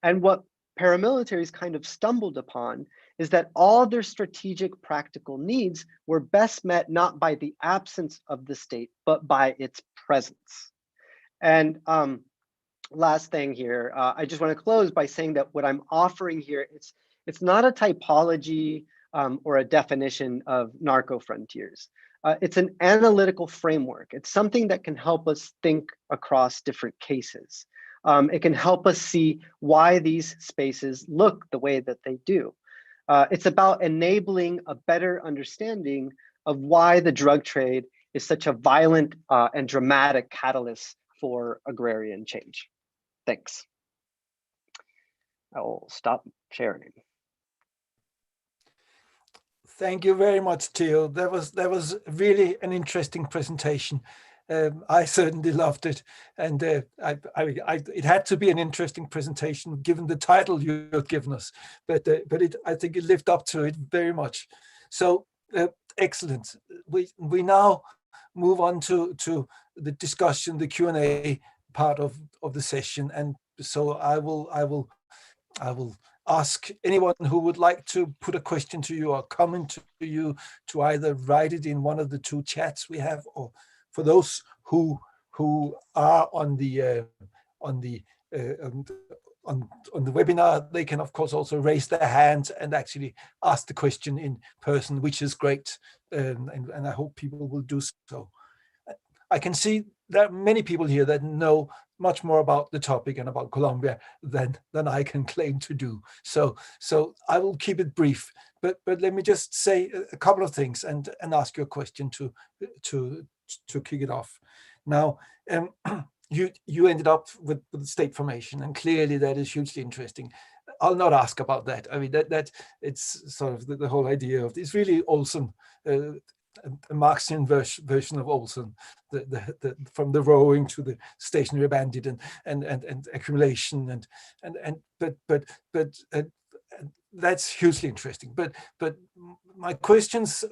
Speaker 2: And what paramilitaries kind of stumbled upon is that all their strategic practical needs were best met not by the absence of the state, but by its presence. And last thing here, I just want to close by saying that what I'm offering here, it's not a typology or a definition of narco-frontiers. it's an analytical framework. It's something that can help us think across different cases. It can help us see why these spaces look the way that they do. It's about enabling a better understanding of why the drug trade is such a violent and dramatic catalyst for agrarian change. Thanks. I will stop sharing.
Speaker 1: Thank you very much, Teo. That was really an interesting presentation. I certainly loved it, and it had to be an interesting presentation given the title you've given us. But I think it lived up to it very much. So excellent. We now move on to the discussion, the Q&A part of the session, and so I will ask anyone who would like to put a question to you or comment to you to either write it in one of the two chats we have, or for those who are on the webinar, they can of course also raise their hand and actually ask the question in person, which is great, and I hope people will do so. I can see there are many people here that know much more about the topic and about Colombia than I can claim to do. So I will keep it brief, but let me just say a couple of things and ask you a question to kick it off. Now, you ended up with state formation, and clearly that is hugely interesting. I'll not ask about that. I mean, that it's sort of the whole idea of it's really Olson, a Marxian version of Olson, from the rowing to the stationary bandit and accumulation but that's hugely interesting. But my questions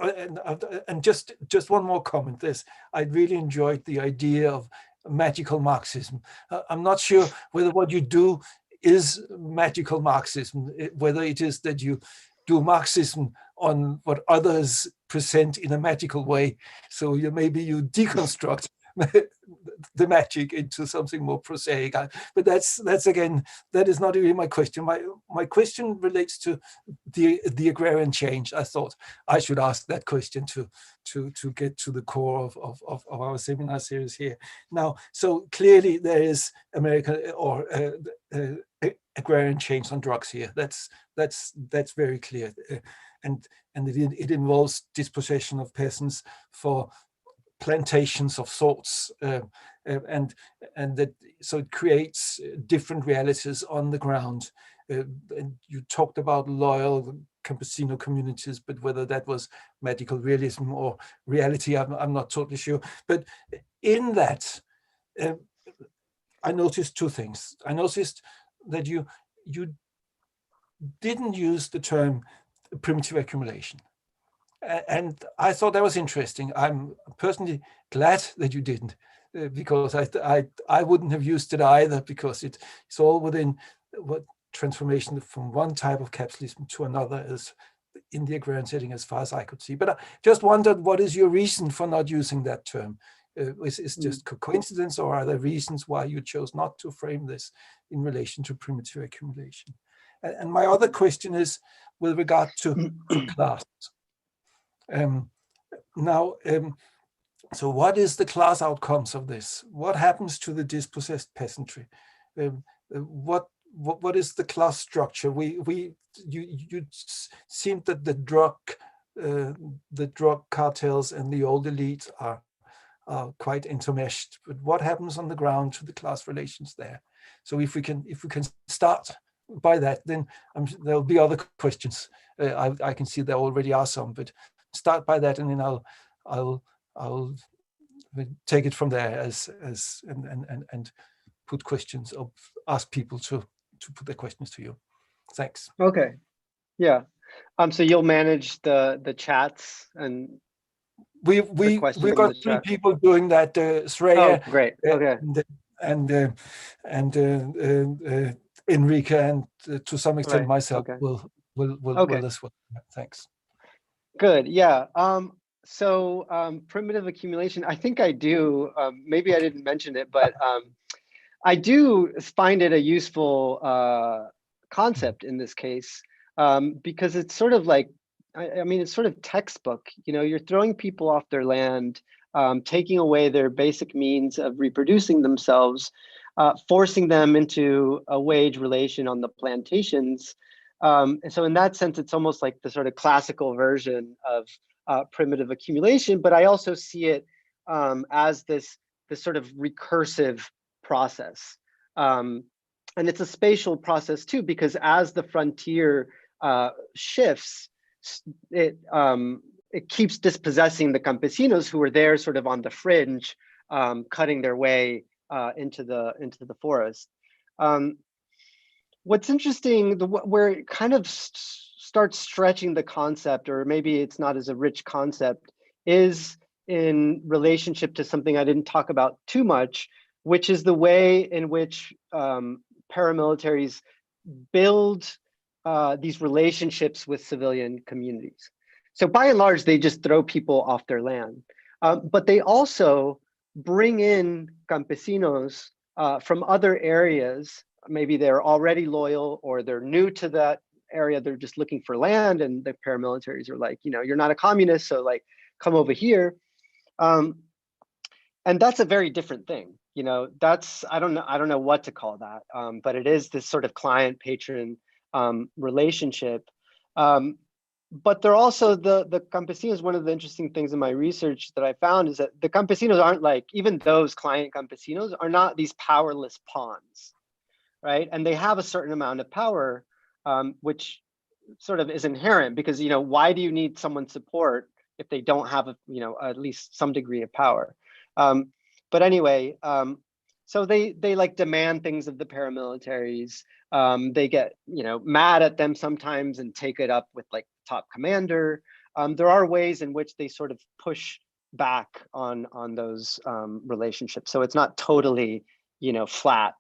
Speaker 1: and just one more comment. I really enjoyed the idea of magical Marxism. I'm not sure whether what you do is magical Marxism, whether it is that you do Marxism on what others present in a magical way. So maybe you deconstruct the magic into something more prosaic. But that's again, that is not really my question. My question relates to the agrarian change. I thought I should ask that question to get to the core of our seminar series here. Now, so clearly there is American or agrarian change on drugs here. That's very clear, and it involves dispossession of peasants for plantations of sorts, and that so it creates different realities on the ground. And you talked about loyal campesino communities, but whether that was magical realism or reality, I'm not totally sure. But in that, I noticed two things. I noticed that you didn't use the term primitive accumulation. And I thought that was interesting. I'm personally glad that you didn't, because I wouldn't have used it either, because it's all within what transformation from one type of capitalism to another is in the agrarian setting, as far as I could see. But I just wondered, what is your reason for not using that term? Is it just coincidence, or are there reasons why you chose not to frame this in relation to primitive accumulation? And my other question is with regard to class. So what is the class outcomes of this? What happens to the dispossessed peasantry? What is the class structure? You seem that the drug cartels and the old elites are quite intermeshed, but what happens on the ground to the class relations there? So if we can start by that, then there'll be other questions. I can see there already are some, but start by that, and then I'll take it from there and put questions, or ask people to put their questions to you. Thanks.
Speaker 2: Okay. Yeah. So you'll manage the chats, and
Speaker 1: we've got three people doing that. Shreya,
Speaker 2: oh, great. Okay.
Speaker 1: And Enrique, and to some extent myself will as well. Thanks.
Speaker 2: Good. Yeah. So primitive accumulation, I think I do. Maybe I didn't mention it, but I do find it a useful concept in this case, because it's sort of like I mean, it's sort of textbook. You know, you're throwing people off their land, taking away their basic means of reproducing themselves, forcing them into a wage relation on the plantations. And so in that sense, it's almost like the sort of classical version of primitive accumulation, but I also see it as this sort of recursive process. And it's a spatial process too, because as the frontier shifts, it keeps dispossessing the campesinos who are there sort of on the fringe, cutting their way into the forest. What's interesting, where it kind of starts stretching the concept, or maybe it's not as a rich concept, is in relationship to something I didn't talk about too much, which is the way in which paramilitaries build these relationships with civilian communities. So by and large, they just throw people off their land. But they also bring in campesinos from other areas. Maybe they're already loyal or they're new to that area. They're just looking for land, and the paramilitaries are like, you know, you're not a communist, so like, come over here. And that's a very different thing. You know, that's, I don't know what to call that, but it is this sort of client-patron relationship. But they're also the campesinos. One of the interesting things in my research that I found is that the campesinos aren't like, even those client campesinos are not these powerless pawns, right? And they have a certain amount of power, which sort of is inherent, because, you know, why do you need someone's support if they don't have a, you know, at least some degree of power? But anyway, so they like demand things of the paramilitaries. They get, you know, mad at them sometimes and take it up with like top commander. There are ways in which they sort of push back on those relationships. So it's not totally, you know, flat.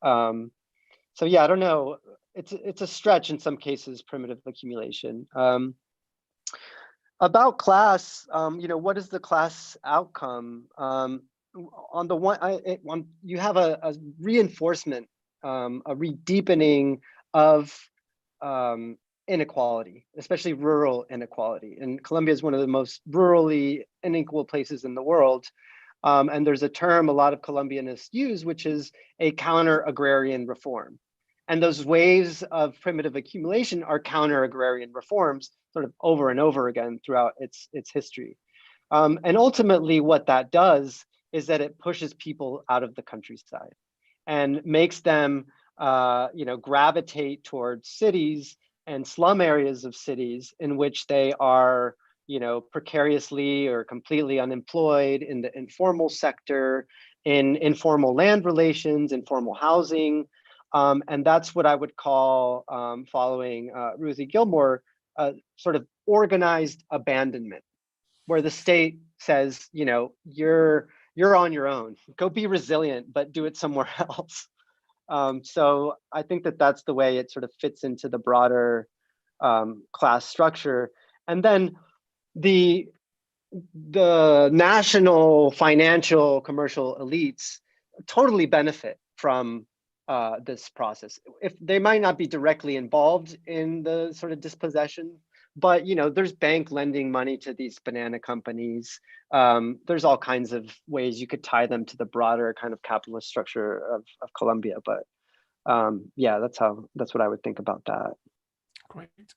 Speaker 2: So yeah, I don't know. It's a stretch in some cases, primitive accumulation. About class, you know, what is the class outcome? On the one, you have a reinforcement, a re-deepening of inequality, especially rural inequality. And Colombia is one of the most rurally unequal places in the world. And there's a term a lot of Colombianists use, which is a counter-agrarian reform. And those waves of primitive accumulation are counter-agrarian reforms, sort of over and over again throughout its history. And ultimately what that does is that it pushes people out of the countryside and makes them you know, gravitate towards cities and slum areas of cities in which they are, you know, precariously or completely unemployed, in the informal sector, in informal land relations, informal housing. And that's what I would call, following Ruthie Gilmore, sort of organized abandonment, where the state says, you know, you're on your own, go be resilient, but do it somewhere else. So I think that that's the way it sort of fits into the broader class structure. And then the national financial commercial elites totally benefit from this process. If they might not be directly involved in the sort of dispossession, but, you know, there's bank lending money to these banana companies. There's all kinds of ways you could tie them to the broader kind of capitalist structure of Colombia. But yeah, that's what I would think about that.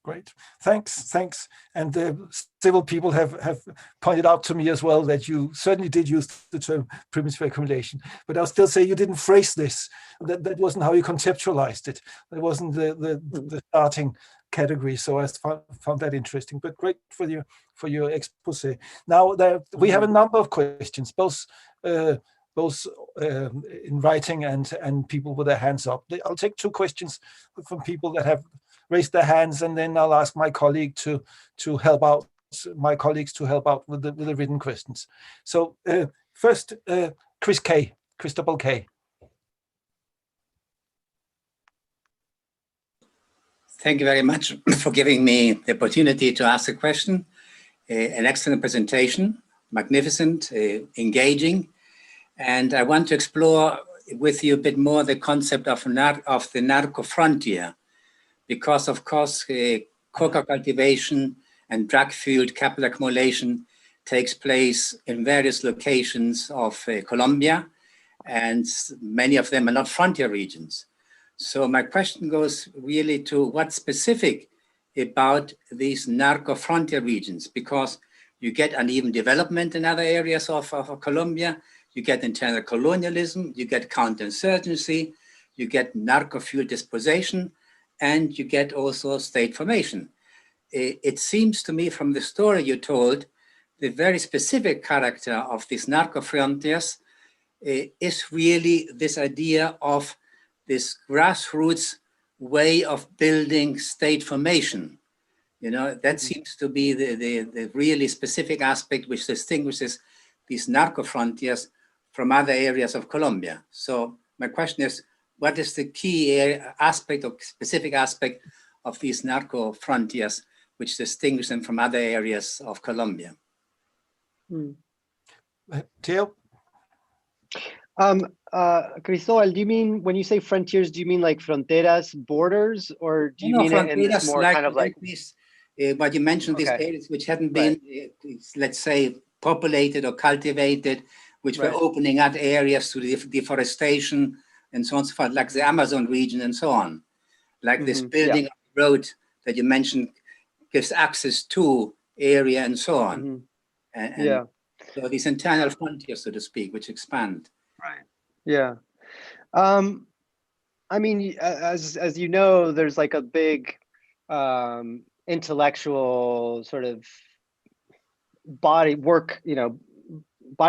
Speaker 1: Great. Thanks. And the civil people have pointed out to me as well that you certainly did use the term primitive accumulation, but I'll still say you didn't phrase this. That wasn't how you conceptualized it. That wasn't the starting category. So I found that interesting. But great for your expose. Now we have a number of questions, both in writing and people with their hands up. I'll take two questions from people that have raised their hands, and then I'll ask my colleague to help out. My colleagues to help out with the written questions. So first, Christopher K.
Speaker 6: Thank you very much for giving me the opportunity to ask a question. An excellent presentation, magnificent, engaging, and I want to explore with you a bit more the concept of the narco-frontier, because of course coca cultivation and drug-fueled capital accumulation takes place in various locations of Colombia, and many of them are not frontier regions. So my question goes really to what's specific about these narco-frontier regions, because you get uneven development in other areas of Colombia, you get internal colonialism, you get counterinsurgency, you get narco-fueled dispossession, and you get also state formation. It seems to me from the story you told, the very specific character of these narco-frontiers is really this idea of this grassroots way of building state formation. You know, that seems to be the really specific aspect which distinguishes these narco-frontiers from other areas of Colombia. So my question is, what is the key aspect or specific aspect of these narco-frontiers which distinguish them from other areas of Colombia?
Speaker 1: Teo?
Speaker 2: Cristóbal, do you mean, when you say frontiers, do you mean like fronteras, borders, or do you mean it in this more kind of like
Speaker 6: these, what you mentioned, these areas which hadn't been, let's say, populated or cultivated, which were opening up areas to deforestation and so on and so forth, like the Amazon region and so on. Like this building of the road that you mentioned gives access to area and so on. And so these internal frontiers, so to speak, which expand.
Speaker 2: Right. Yeah. I mean, as you know, there's like a big intellectual sort of body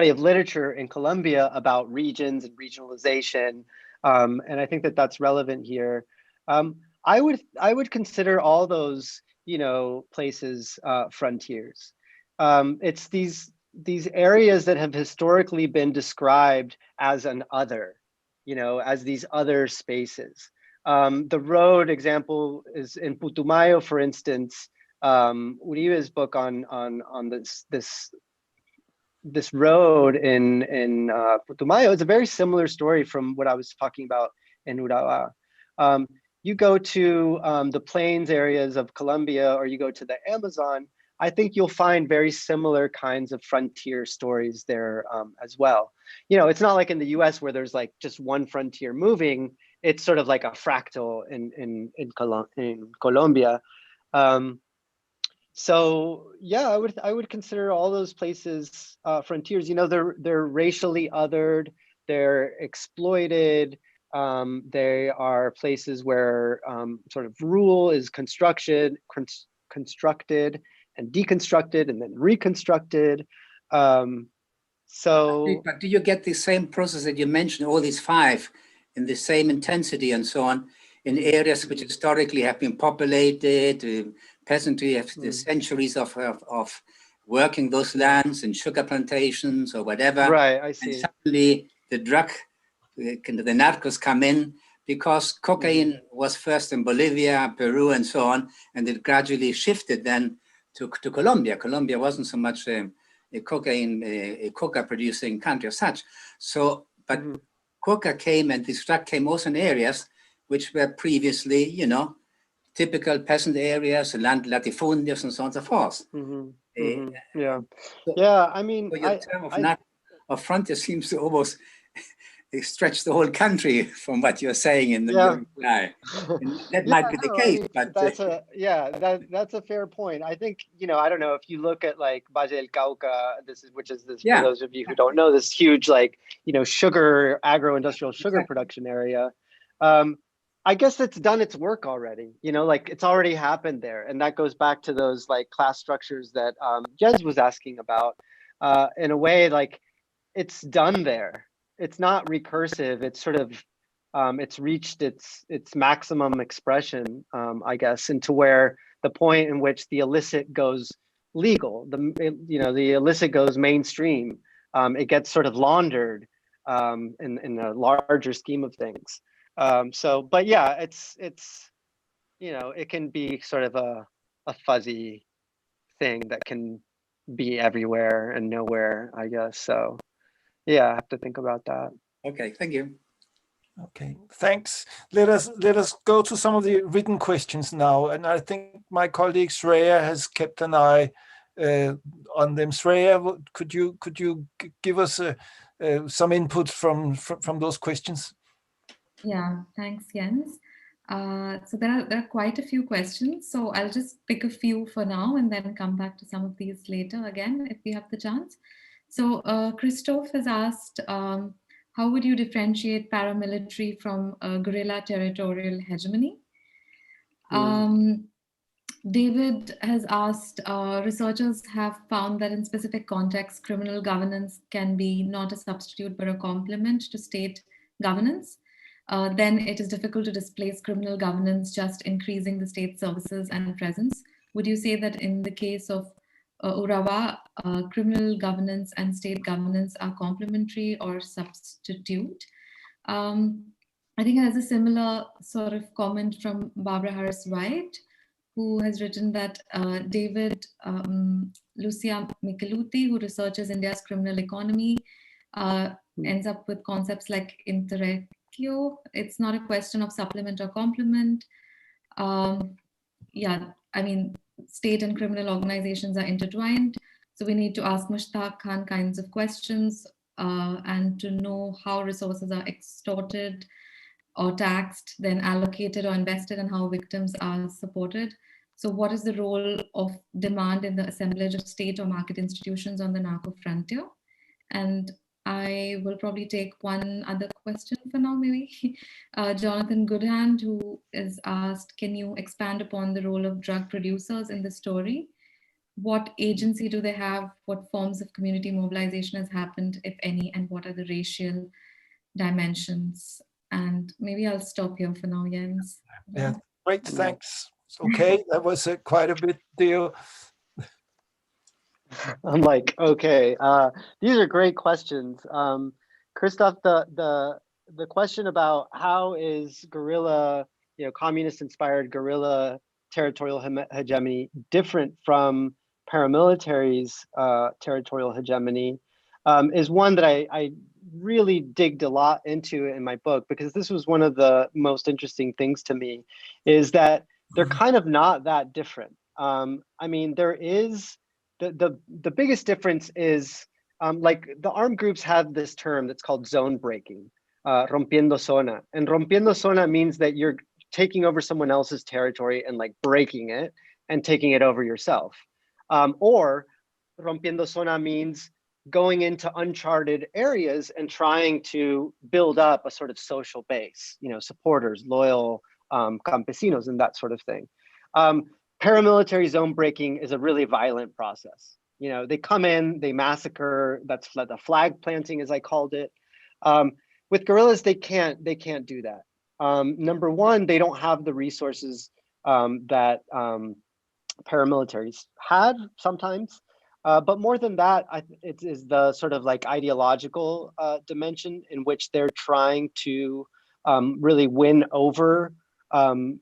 Speaker 2: of literature in Colombia about regions and regionalization, and I think that that's relevant here. I would consider all those places frontiers. It's these areas that have historically been described as an other, as these other spaces. The road example is in Putumayo, for instance. Uribe's book on this road in Putumayo is a very similar story from what I was talking about in Urabá. You go to the plains areas of Colombia, or you go to the Amazon, I think you'll find very similar kinds of frontier stories there as well. It's not like in the US where there's like just one frontier moving. It's sort of like a fractal in Colombia. So yeah, I would consider all those places frontiers. They're racially othered, they're exploited. They are places where sort of rule is constructed and deconstructed and then reconstructed.
Speaker 6: But do you get the same process that you mentioned, all these five, in the same intensity and so on, in areas which historically have been populated, peasantry have the centuries of working those lands in sugar plantations or whatever.
Speaker 2: Right, I see.
Speaker 6: And suddenly the narcos come in, because cocaine was first in Bolivia, Peru, and so on, and it gradually shifted then to Colombia. Colombia wasn't so much a coca-producing country as such. So, but coca came, and this drug came also in areas which were previously, typical peasant areas, latifundios, and so on and so forth.
Speaker 2: I mean,
Speaker 6: so your term of frontier seems to almost stretch the whole country from what you're saying in the reply. That might be the case, but
Speaker 2: that's a fair point. I think, I don't know, if you look at like Valle del Cauca, for those of you who don't know, this huge sugar, agro-industrial sugar production area. I guess it's done its work already, it's already happened there. And that goes back to those class structures that Jez was asking about. In a way, it's done there. It's not recursive. It's sort of, it's reached its maximum expression, I guess, into where the point in which the illicit goes legal, the illicit goes mainstream. It gets sort of laundered in a larger scheme of things. But yeah, it's it can be sort of a fuzzy thing that can be everywhere and nowhere, I guess. So yeah, I have to think about that.
Speaker 6: Okay, thank you.
Speaker 1: Okay, thanks. Let us go to some of the written questions now, and I think my colleague Shreya has kept an eye on them. Shreya, could you give us some input from those questions?
Speaker 7: Yeah, thanks, Jens. So there are quite a few questions. So I'll just pick a few for now and then come back to some of these later again if we have the chance. So Christophe has asked, how would you differentiate paramilitary from guerrilla territorial hegemony? David has asked, researchers have found that in specific contexts, criminal governance can be not a substitute but a complement to state governance. Then it is difficult to displace criminal governance, just increasing the state services and presence. Would you say that in the case of Urawa, criminal governance and state governance are complementary or substitute? I think there's a similar sort of comment from Barbara Harris-White, who has written that David Lucia Micheluti, who researches India's criminal economy, ends up with concepts like interrectio. It's not a question of supplement or complement. Yeah, I mean, state and criminal organizations are intertwined. So we need to ask Mushtaq Khan kinds of questions and to know how resources are extorted or taxed, then allocated or invested, and how victims are supported. So what is the role of demand in the assemblage of state or market institutions on the narco-frontier? And I will probably take one other question for now, maybe. Jonathan Goodhand, who is asked, can you expand upon the role of drug producers in the story? What agency do they have? What forms of community mobilization has happened, if any, and what are the racial dimensions? And maybe I'll stop here for now, Jens.
Speaker 1: Yeah, great, thanks. Okay, that was quite a bit, Theo.
Speaker 2: I'm like, okay, these are great questions. Christoph, the question about how is guerrilla, communist-inspired guerrilla territorial hegemony different from paramilitaries' territorial hegemony is one that I really digged a lot into in my book, because this was one of the most interesting things to me, is that they're kind of not that different. I mean, there is the biggest difference is like the armed groups have this term that's called zone breaking, rompiendo zona, and rompiendo zona means that you're taking over someone else's territory and like breaking it and taking it over yourself, or rompiendo zona means going into uncharted areas and trying to build up a sort of social base, supporters, loyal campesinos, and that sort of thing. Paramilitary zone breaking is a really violent process. They come in, they massacre. That's the flag planting, as I called it. With guerrillas, they can't do that. Number one, they don't have the resources that paramilitaries had sometimes. But more than that, it is the sort of like ideological dimension in which they're trying to really win over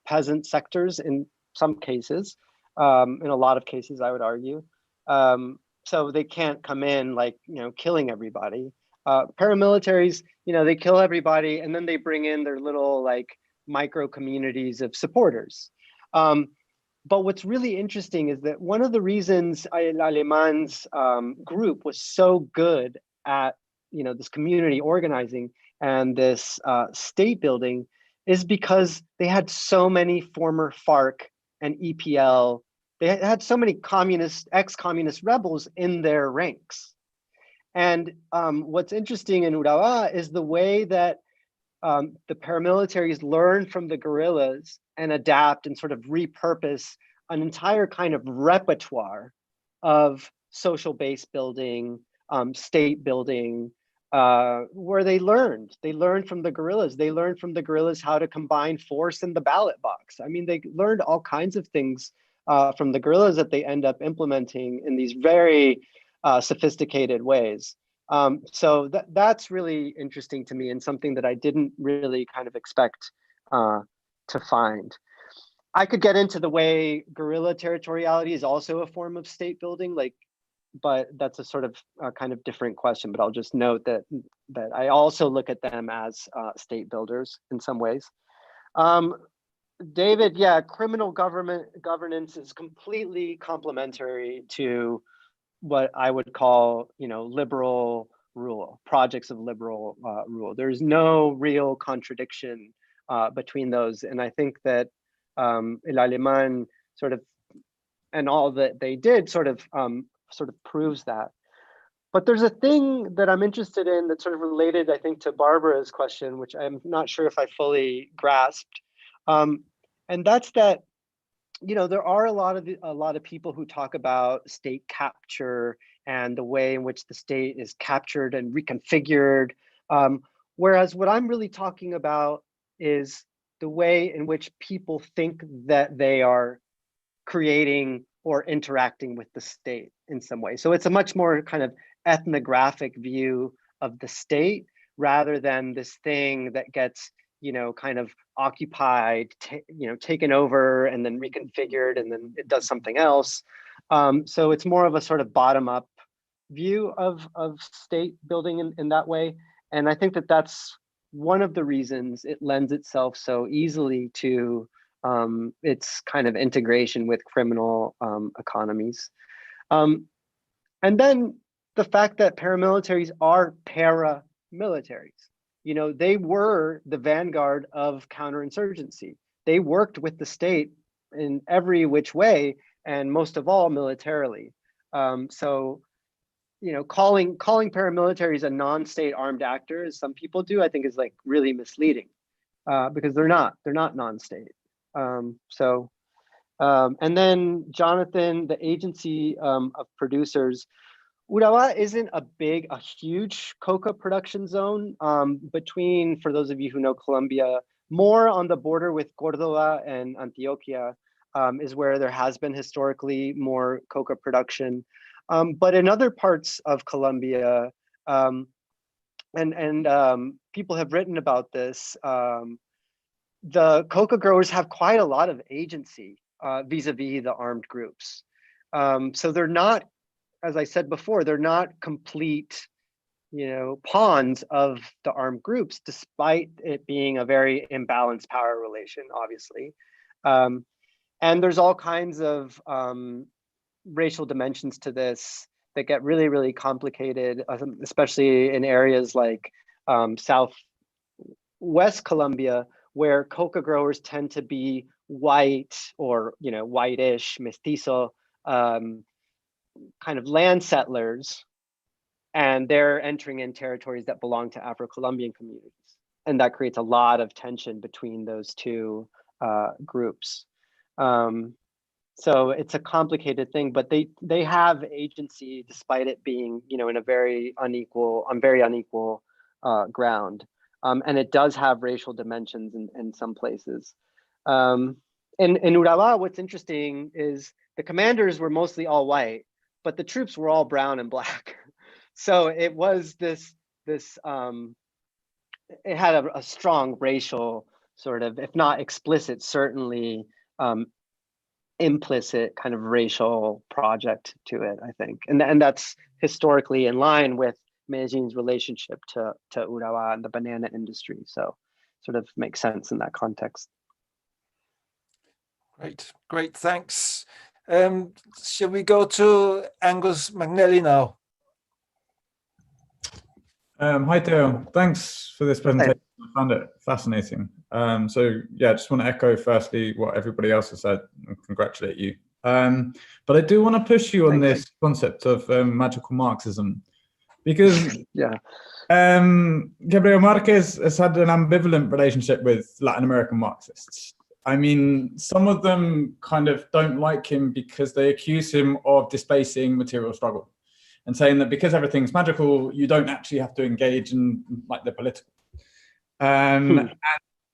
Speaker 2: peasant sectors in some cases, in a lot of cases, I would argue. So they can't come in like, killing everybody. Paramilitaries, they kill everybody and then they bring in their little like micro communities of supporters. But what's really interesting is that one of the reasons Aleman's group was so good at, this community organizing and this state building is because they had so many former FARC and EPL. They had so many ex-communist rebels in their ranks. And what's interesting in Urawa is the way that the paramilitaries learn from the guerrillas and adapt and sort of repurpose an entire kind of repertoire of social base building, state building, where they learned from the guerrillas. They learned from the guerrillas how to combine force and the ballot box. I mean, they learned all kinds of things from the guerrillas that they end up implementing in these very sophisticated ways. So that's really interesting to me and something that I didn't really kind of expect to find. I could get into the way guerrilla territoriality is also a form of state building. Like, but that's a sort of kind of different question. But I'll just note that I also look at them as state builders in some ways. David, yeah, criminal governance is completely complementary to what I would call, liberal rule, projects of liberal rule. There's no real contradiction between those, and I think that El Aleman sort of, and all that they did sort of proves that. But there's a thing that I'm interested in that's sort of related, I think, to Barbara's question, which I'm not sure if I fully grasped. And that's that, there are a lot of people who talk about state capture and the way in which the state is captured and reconfigured. Whereas what I'm really talking about is the way in which people think that they are creating or interacting with the state in some way. So it's a much more kind of ethnographic view of the state rather than this thing that gets kind of occupied, taken over and then reconfigured and then it does something else. So it's more of a sort of bottom-up view of state building in that way. And I think that that's one of the reasons it lends itself so easily to its kind of integration with criminal economies. And then the fact that paramilitaries are paramilitaries. They were the vanguard of counterinsurgency. They worked with the state in every which way, and most of all militarily. So, calling paramilitaries a non-state armed actor, as some people do, I think is like really misleading, because they're not non-state. And then Jonathan, the agency of producers, Urabá isn't a huge coca production zone between, for those of you who know Colombia, more on the border with Córdoba and Antioquia is where there has been historically more coca production. But in other parts of Colombia, and people have written about this, the coca growers have quite a lot of agency vis-a-vis the armed groups. So they're not, as I said before, they're not complete, pawns of the armed groups, despite it being a very imbalanced power relation, obviously. And there's all kinds of racial dimensions to this that get really, really complicated, especially in areas like Southwest Colombia, where coca growers tend to be white or, whitish, mestizo, kind of land settlers, and they're entering in territories that belong to Afro-Colombian communities. And that creates a lot of tension between those two groups. So it's a complicated thing, but they have agency despite it being, in a very unequal ground. And it does have racial dimensions in some places. In Urabá, what's interesting is the commanders were mostly all white, but the troops were all brown and black. So it was it had a strong racial sort of, if not explicit, certainly implicit kind of racial project to it, I think. And that's historically in line with Medellin's relationship to Urabá and the banana industry. So sort of makes sense in that context.
Speaker 1: Great, thanks. Shall we go to Angus McNally now?
Speaker 8: Hi Teo, thanks for this presentation. I found it fascinating. So yeah, I just want to echo firstly what everybody else has said and congratulate you. But I do want to push you on this concept of magical Marxism, because Gabriel Márquez has had an ambivalent relationship with Latin American Marxists. I mean, some of them kind of don't like him because they accuse him of displacing material struggle and saying that because everything's magical, you don't actually have to engage in like the political. And I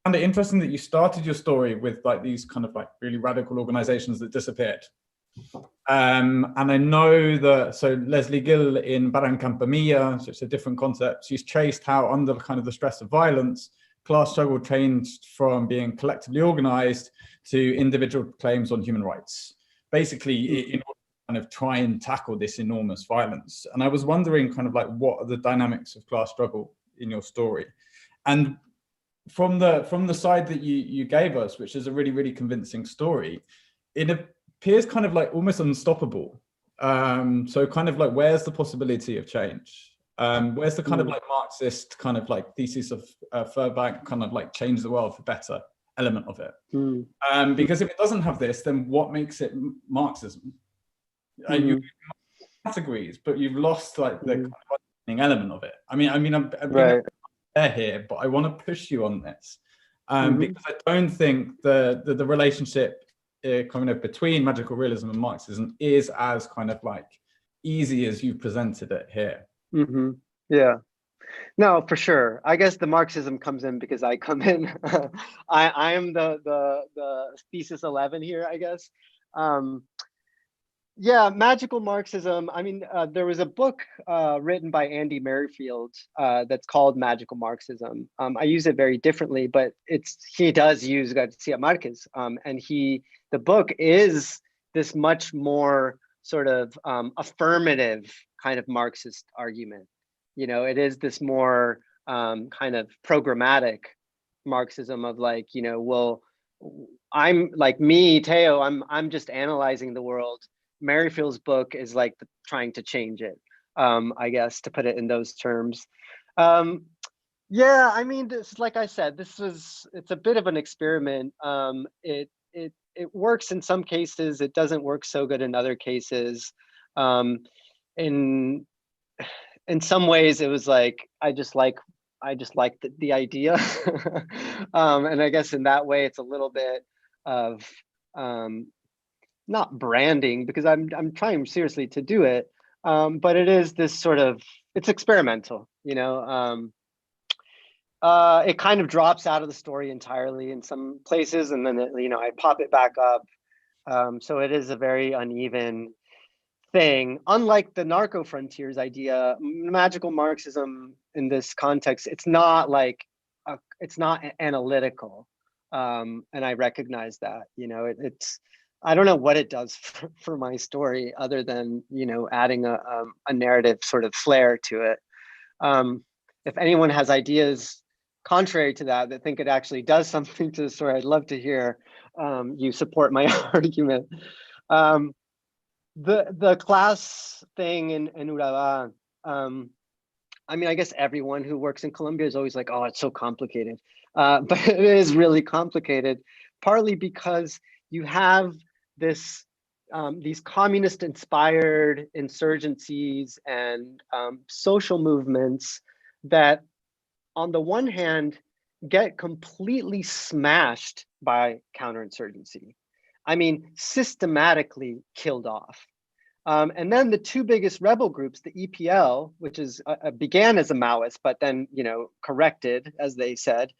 Speaker 8: found it interesting that you started your story with like these kind of like really radical organizations that disappeared. And I know that, so Leslie Gill in Barrancampamilla, so it's a different concept, she's traced how under kind of the stress of violence, class struggle changed from being collectively organized to individual claims on human rights. Basically, in order to kind of try and tackle this enormous violence. And I was wondering kind of like, what are the dynamics of class struggle in your story? And from the side that you gave us, which is a really, really convincing story, it appears kind of like almost unstoppable. So kind of like, where's the possibility of change? Where's the kind of like Marxist kind of like thesis of Furbank kind of like change the world for better element of it? Because if it doesn't have this, then what makes it Marxism? You categories, but you've lost like the kind of element of it. I mean, I'm right here, but I want to push you on this because I don't think the relationship kind of between magical realism and Marxism is as kind of like easy as you presented it here.
Speaker 2: Yeah, no, for sure. I guess the Marxism comes in because I come in. I am the thesis 11 here, I guess. Yeah, magical Marxism. I mean, there was a book written by Andy Merrifield that's called Magical Marxism. I use it very differently, but he does use Garcia Marquez, and the book is this much more sort of affirmative kind of Marxist argument. You know, it is this more kind of programmatic Marxism of like, you know, well, I'm like me, Teo. I'm just analyzing the world. Merrifield's book is like trying to change it, I guess, to put it in those terms. Yeah, I mean, this, like I said, it's a bit of an experiment. It works in some cases. It doesn't work so good in other cases. In some ways, it was like I just liked the idea, and I guess in that way, it's a little bit of not branding, because I'm trying seriously to do it, but it is this sort of, it's experimental, you know. It kind of drops out of the story entirely in some places, and then you know, I pop it back up. So it is a very uneven thing. Unlike the Narco-Frontiers idea, magical Marxism in this context, it's not like it's not analytical, and I recognize that. You know, it's I don't know what it does for my story other than, you know, adding a narrative sort of flair to it. If anyone has ideas contrary to that think it actually does something to the story, I'd love to hear you support my argument. The class thing in Urabá, I mean, I guess everyone who works in Colombia is always like, oh, it's so complicated. But it is really complicated, partly because you have these communist-inspired insurgencies and social movements that, on the one hand, get completely smashed by counterinsurgency. I mean, systematically killed off. And then the two biggest rebel groups, the EPL, which is began as a Maoist, but then, you know, corrected, as they said,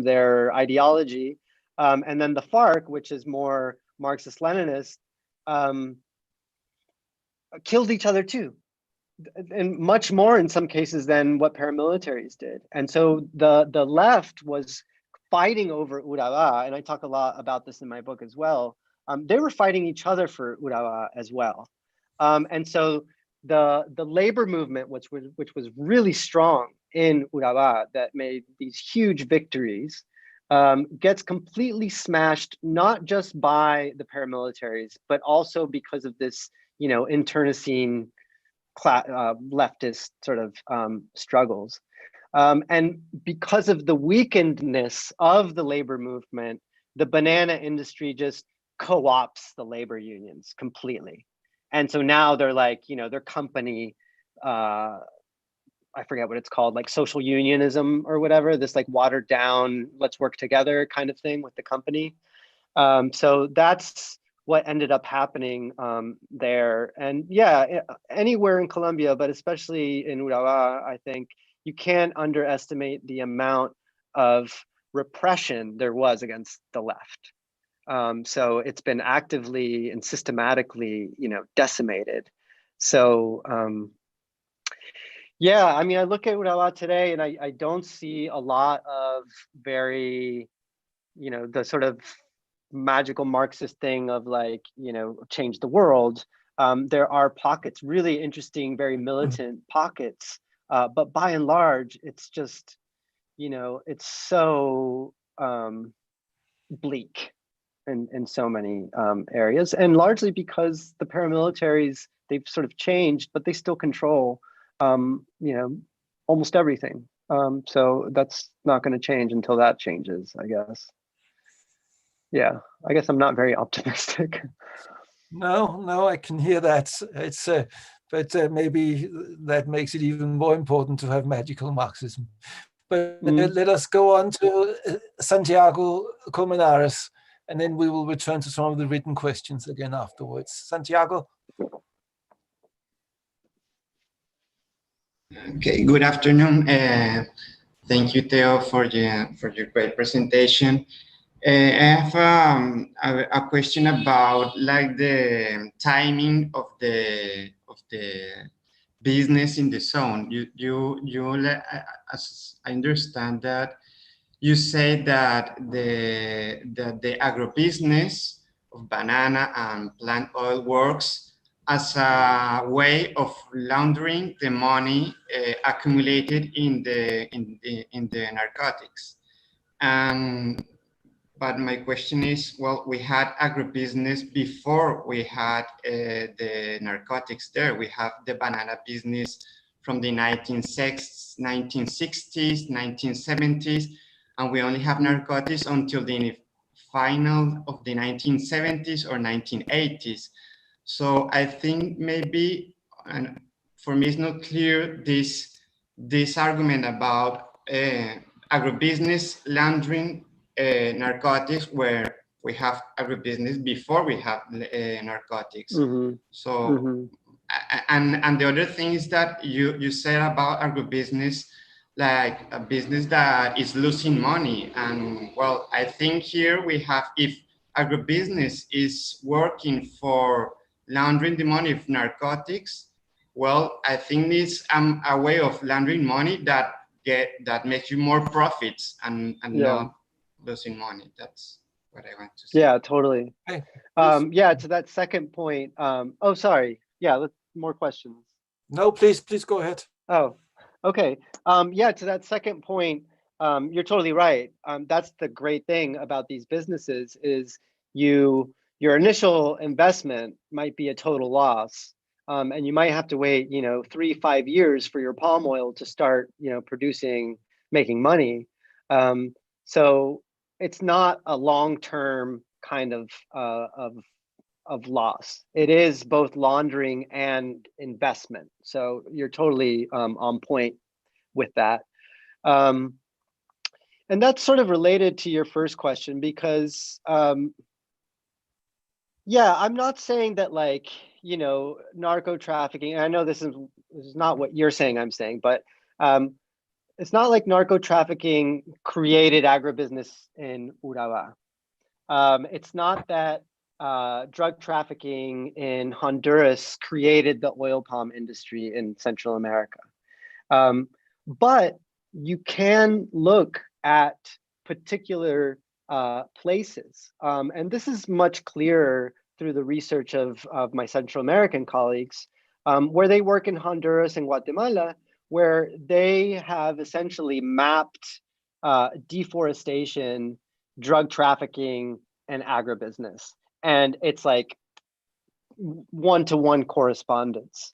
Speaker 2: their ideology, and then the FARC, which is more Marxist-Leninist, killed each other too, and much more in some cases than what paramilitaries did. And so the left was fighting over Urabá, and I talk a lot about this in my book as well. They were fighting each other for Urabá as well. And so the labor movement, which was really strong in Urabá, that made these huge victories, gets completely smashed, not just by the paramilitaries, but also because of this, you know, internecine leftist sort of struggles. And because of the weakenedness of the labor movement, the banana industry just co-ops the labor unions completely. And so now they're like, you know, their company, I forget what it's called, like social unionism or whatever, this like watered down, let's work together kind of thing with the company. So that's what ended up happening there. And yeah, anywhere in Colombia, but especially in Urabá, I think you can't underestimate the amount of repression there was against the left. So it's been actively and systematically, you know, decimated. So yeah, I mean, I look at Urabá today and I don't see a lot of very, you know, the sort of magical Marxist thing of like, you know, change the world. There are pockets, really interesting, very militant pockets, but by and large, it's just, it's so bleak in so many areas, and largely because the paramilitaries, they've sort of changed, but they still control, almost everything. So that's not going to change until that changes, I guess. Yeah, I guess I'm not very optimistic.
Speaker 1: No, I can hear that. It's but maybe that makes it even more important to have magical Marxism. But let us go on to Santiago Colmenares, and then we will return to some of the written questions again afterwards. Santiago.
Speaker 9: Okay, good afternoon. Thank you, Theo, for your great presentation. I have a question about like the timing of the business in the zone. As I understand that you say that the agribusiness of banana and plant oil works as a way of laundering the money accumulated in the narcotics. But my question is, well, we had agribusiness before we had the narcotics there. We have the banana business from the 1960s, 1970s, and we only have narcotics until the final of the 1970s or 1980s. So I think maybe, and for me it's not clear, this argument about agribusiness laundering narcotics, where we have agribusiness before we have narcotics. So, and the other thing is that you said about agribusiness, like a business that is losing money. And well, I think here we have, if agribusiness is working for laundering the money of narcotics, well, I think it's a way of laundering money that makes you more profits and not losing money. That's what I want to say.
Speaker 2: Yeah, totally.
Speaker 1: Hey,
Speaker 2: yeah, to that second point. Oh, sorry. Yeah, more questions.
Speaker 1: No, please go ahead.
Speaker 2: Oh, okay. Yeah, to that second point, you're totally right. That's the great thing about these businesses is your initial investment might be a total loss. And you might have to wait, 3-5 years for your palm oil to start, making money. So it's not a long-term kind of loss. It is both laundering and investment. So you're totally on point with that. And that's sort of related to your first question because, yeah, I'm not saying that narco trafficking, and I know this is not what you're saying I'm saying, but it's not like narco trafficking created agribusiness in Urabá. It's not that drug trafficking in Honduras created the oil palm industry in Central America. But you can look at particular places. And this is much clearer through the research of my Central American colleagues, where they work in Honduras and Guatemala, where they have essentially mapped deforestation, drug trafficking, and agribusiness. And it's like one-to-one correspondence.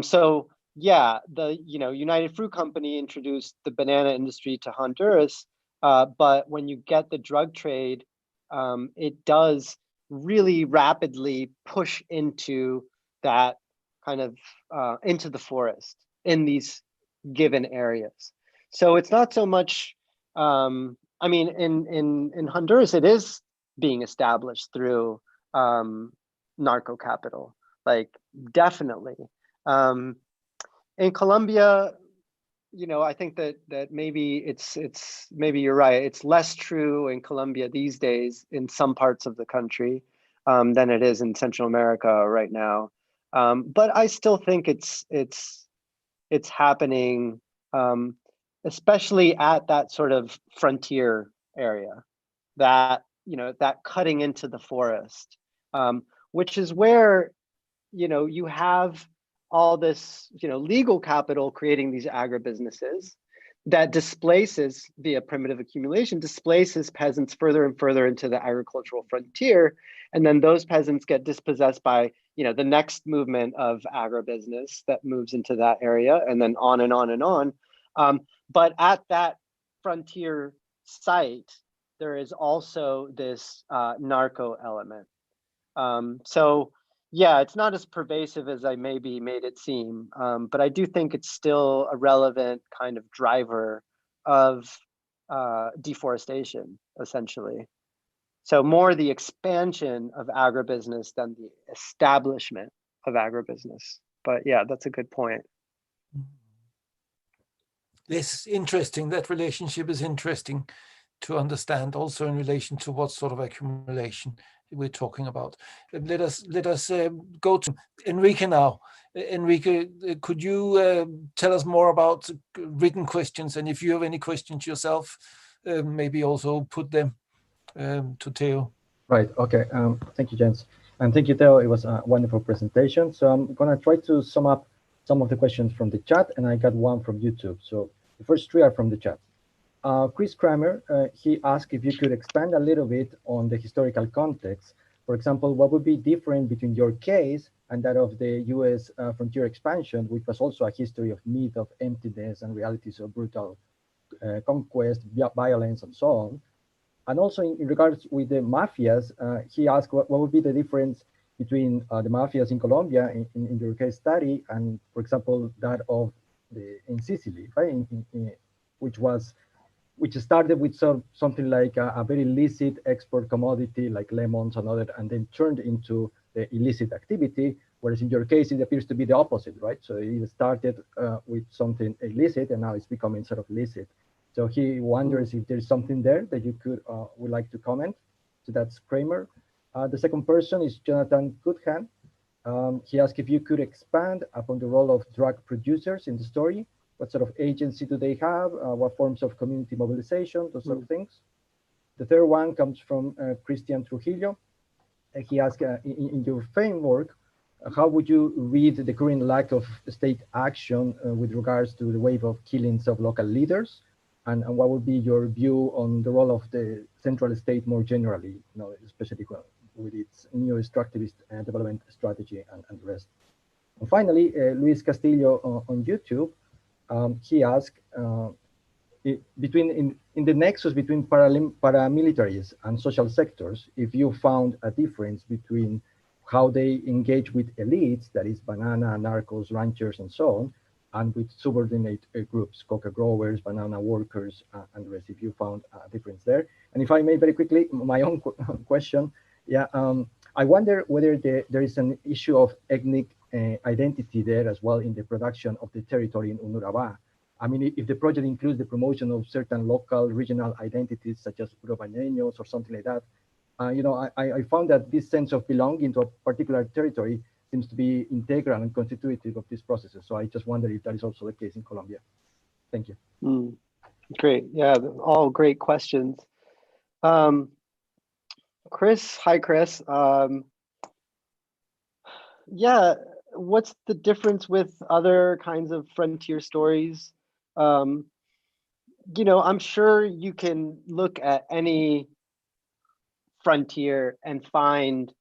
Speaker 2: So yeah, the United Fruit Company introduced the banana industry to Honduras, but when you get the drug trade, it does really rapidly push into that kind of into the forest in these given areas. So it's not so much, I mean, in Honduras, it is being established through narco capital, like definitely. In Colombia, I think that maybe maybe you're right. It's less true in Colombia these days in some parts of the country than it is in Central America right now. But I still think it's happening, especially at that sort of frontier area, that that cutting into the forest, which is where you have all this, legal capital creating these agribusinesses that displaces, via primitive accumulation, displaces peasants further and further into the agricultural frontier. And then those peasants get dispossessed by, the next movement of agribusiness that moves into that area, and then on and on and on. But at that frontier site, there is also this narco element. So yeah, it's not as pervasive as I maybe made it seem, but I do think it's still a relevant kind of driver of deforestation, essentially. So more the expansion of agribusiness than the establishment of agribusiness. But yeah, that's a good point.
Speaker 1: This interesting, that relationship is interesting to understand also in relation to what sort of accumulation we're talking about. Let us go to Enrique now. Enrique, could you tell us more about written questions? And if you have any questions yourself, maybe also put them to Teo.
Speaker 10: Right, okay, thank you, Jens. And thank you, Teo, it was a wonderful presentation. So I'm gonna try to sum up some of the questions from the chat, and I got one from YouTube. So the first three are from the chat. Chris Kramer, he asked if you could expand a little bit on the historical context. For example, what would be different between your case and that of the US frontier expansion, which was also a history of myth of emptiness and realities of brutal conquest, violence, and so on. And also in regards with the mafias, he asked what would be the difference between the mafias in Colombia, in your case study, and for example, that of in Sicily, right? Which started with something like a very illicit export commodity like lemons and other, and then turned into the illicit activity, whereas in your case, it appears to be the opposite, right? So it started with something illicit, and now it's becoming sort of licit. So he wonders if there's something there that you would like to comment. So that's Kramer. The second person is Jonathan Goodhand. He asked if you could expand upon the role of drug producers in the story. What sort of agency do they have? What forms of community mobilization, those sort of things. The third one comes from Christian Trujillo. He asked, in your framework, how would you read the current lack of state action with regards to the wave of killings of local leaders? And what would be your view on the role of the central state more generally, especially with its new extractivist development strategy and the rest? And finally, Luis Castillo on YouTube, he asked, in the nexus between paramilitaries and social sectors, if you found a difference between how they engage with elites, that is banana, narcos, ranchers, and so on, and with subordinate groups, coca growers, banana workers, and the rest, if you found a difference there. And if I may very quickly, my own question, I wonder whether there is an issue of ethnic identity there as well in the production of the territory in Unurabá. I mean, if the project includes the promotion of certain local, regional identities, such as Urobañeños or something like that, I found that this sense of belonging to a particular territory seems to be integral and constitutive of these processes. So I just wonder if that is also the case in Colombia. Thank you.
Speaker 2: Great, yeah, all great questions. Chris, hi Chris. Yeah, what's the difference with other kinds of frontier stories? I'm sure you can look at any frontier and find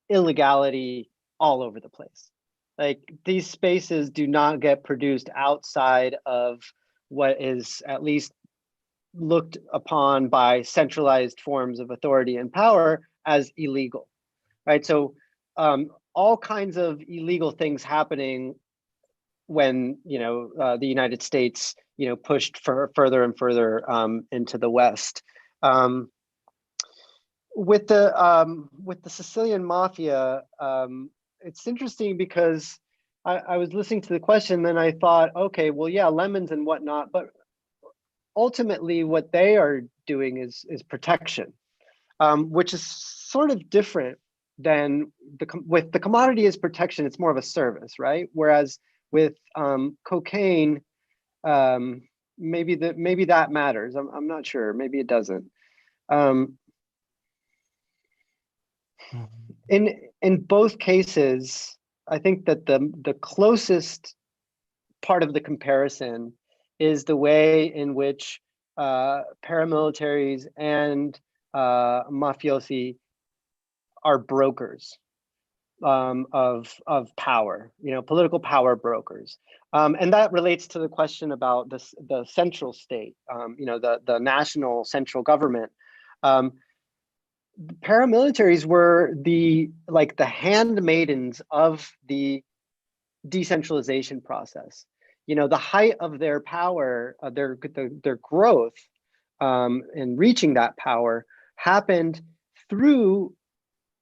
Speaker 2: illegality all over the place. Like, these spaces do not get produced outside of what is at least looked upon by centralized forms of authority and power as illegal, right? So all kinds of illegal things happening when the United States pushed further and further into the West. With the Sicilian mafia, it's interesting because I was listening to the question, and I thought, okay, well, yeah, lemons and whatnot, but ultimately what they are doing is protection, which is sort of different than with the commodity as protection. It's more of a service, right? Whereas with cocaine, maybe that matters. I'm not sure. Maybe it doesn't. In both cases, I think that the closest part of the comparison is the way in which paramilitaries and mafiosi are brokers of power, political power brokers. And that relates to the question about the central state, the national central government. Paramilitaries were the handmaidens of the decentralization process. The height of their power, their growth in reaching that power happened through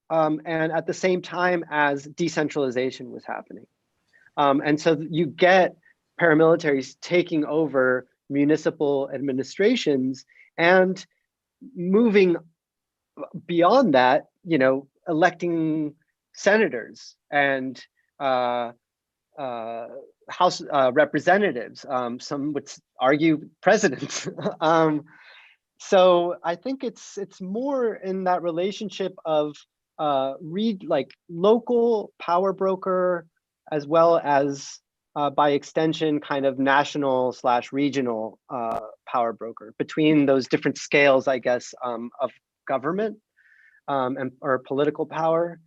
Speaker 2: and at the same time as decentralization was happening. And so you get paramilitaries taking over municipal administrations and moving beyond that, electing senators and House representatives, some would argue presidents. So I think it's more in that relationship of local power broker, as well as by extension, kind of national / regional power broker between those different scales, I guess, of government or political power.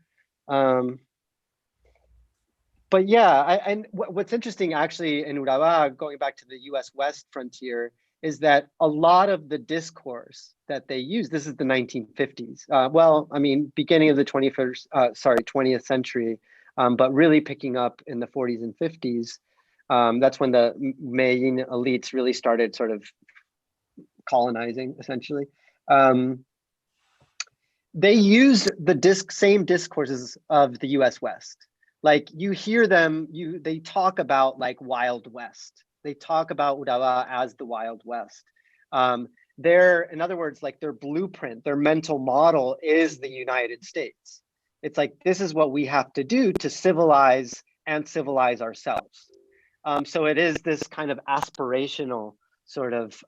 Speaker 2: But yeah, and what's interesting actually in Urabá, going back to the US West frontier, is that a lot of the discourse that they use, this is the 1950s. Well, I mean, beginning of the 20th century, but really picking up in the 40s and 50s. That's when the Medellin elites really started sort of colonizing, essentially. They use the same discourses of the US West. Like you hear them, they talk about like Wild West. They talk about Urabá as the Wild West. In other words, like their blueprint, their mental model is the United States. It's like, this is what we have to do to civilize and civilize ourselves. So it is this kind of aspirational sort of,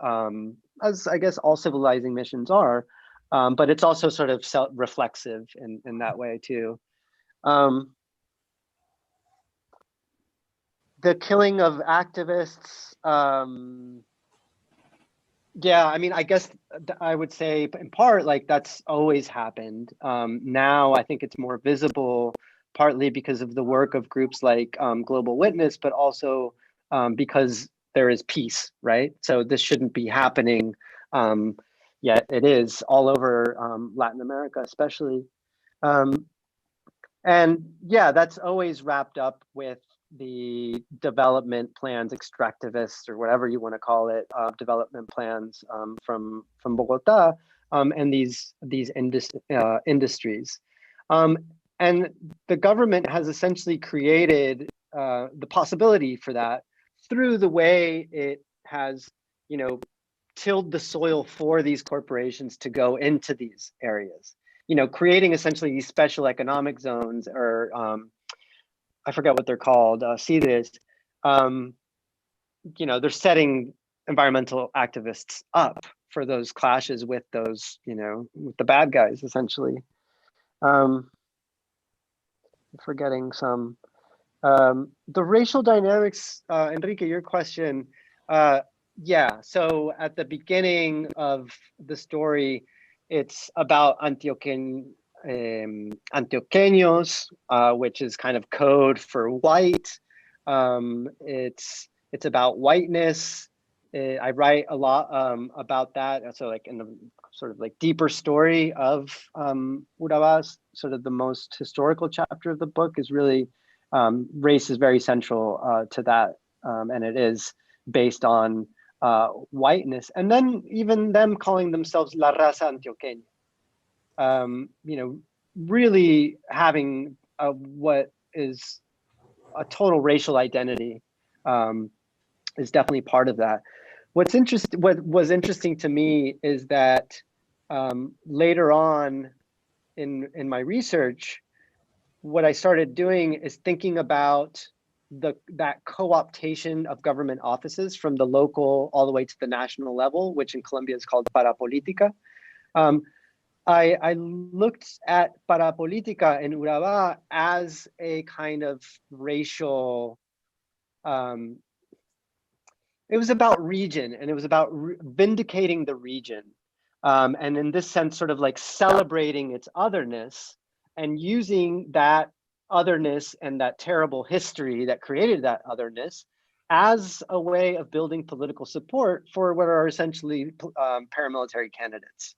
Speaker 2: as I guess all civilizing missions are, but it's also sort of self-reflexive in that way too. The killing of activists, yeah, I mean, I guess I would say in part, like that's always happened. Now I think it's more visible, partly because of the work of groups like Global Witness, but also because there is peace, right? So this shouldn't be happening, yet it is all over Latin America, especially. And yeah, that's always wrapped up with the development plans, extractivists, or whatever you want to call it, development plans from Bogota, and these industries. And the government has essentially created the possibility for that through the way it has, tilled the soil for these corporations to go into these areas, creating essentially these special economic zones, or I forget what they're called, CIDES. They're setting environmental activists up for those clashes with those, with the bad guys, essentially. Forgetting some. The racial dynamics, Enrique, your question. Yeah, so at the beginning of the story, it's about Antioqueños, which is kind of code for white. It's about whiteness. I write a lot about that. So like in the sort of like deeper story of Urabá, sort of the most historical chapter of the book is really race is very central to that, and it is based on whiteness, and then even them calling themselves La Raza Antioqueña. Really having what is a total racial identity is definitely part of that. What was interesting to me is that later on in my research, what I started doing is thinking about that co-optation of government offices from the local all the way to the national level, which in Colombia is called parapolítica. I looked at Parapolitica in Urabá as a kind of racial, it was about region, and it was about vindicating the region. And in this sense, sort of like celebrating its otherness and using that otherness and that terrible history that created that otherness as a way of building political support for what are essentially paramilitary candidates.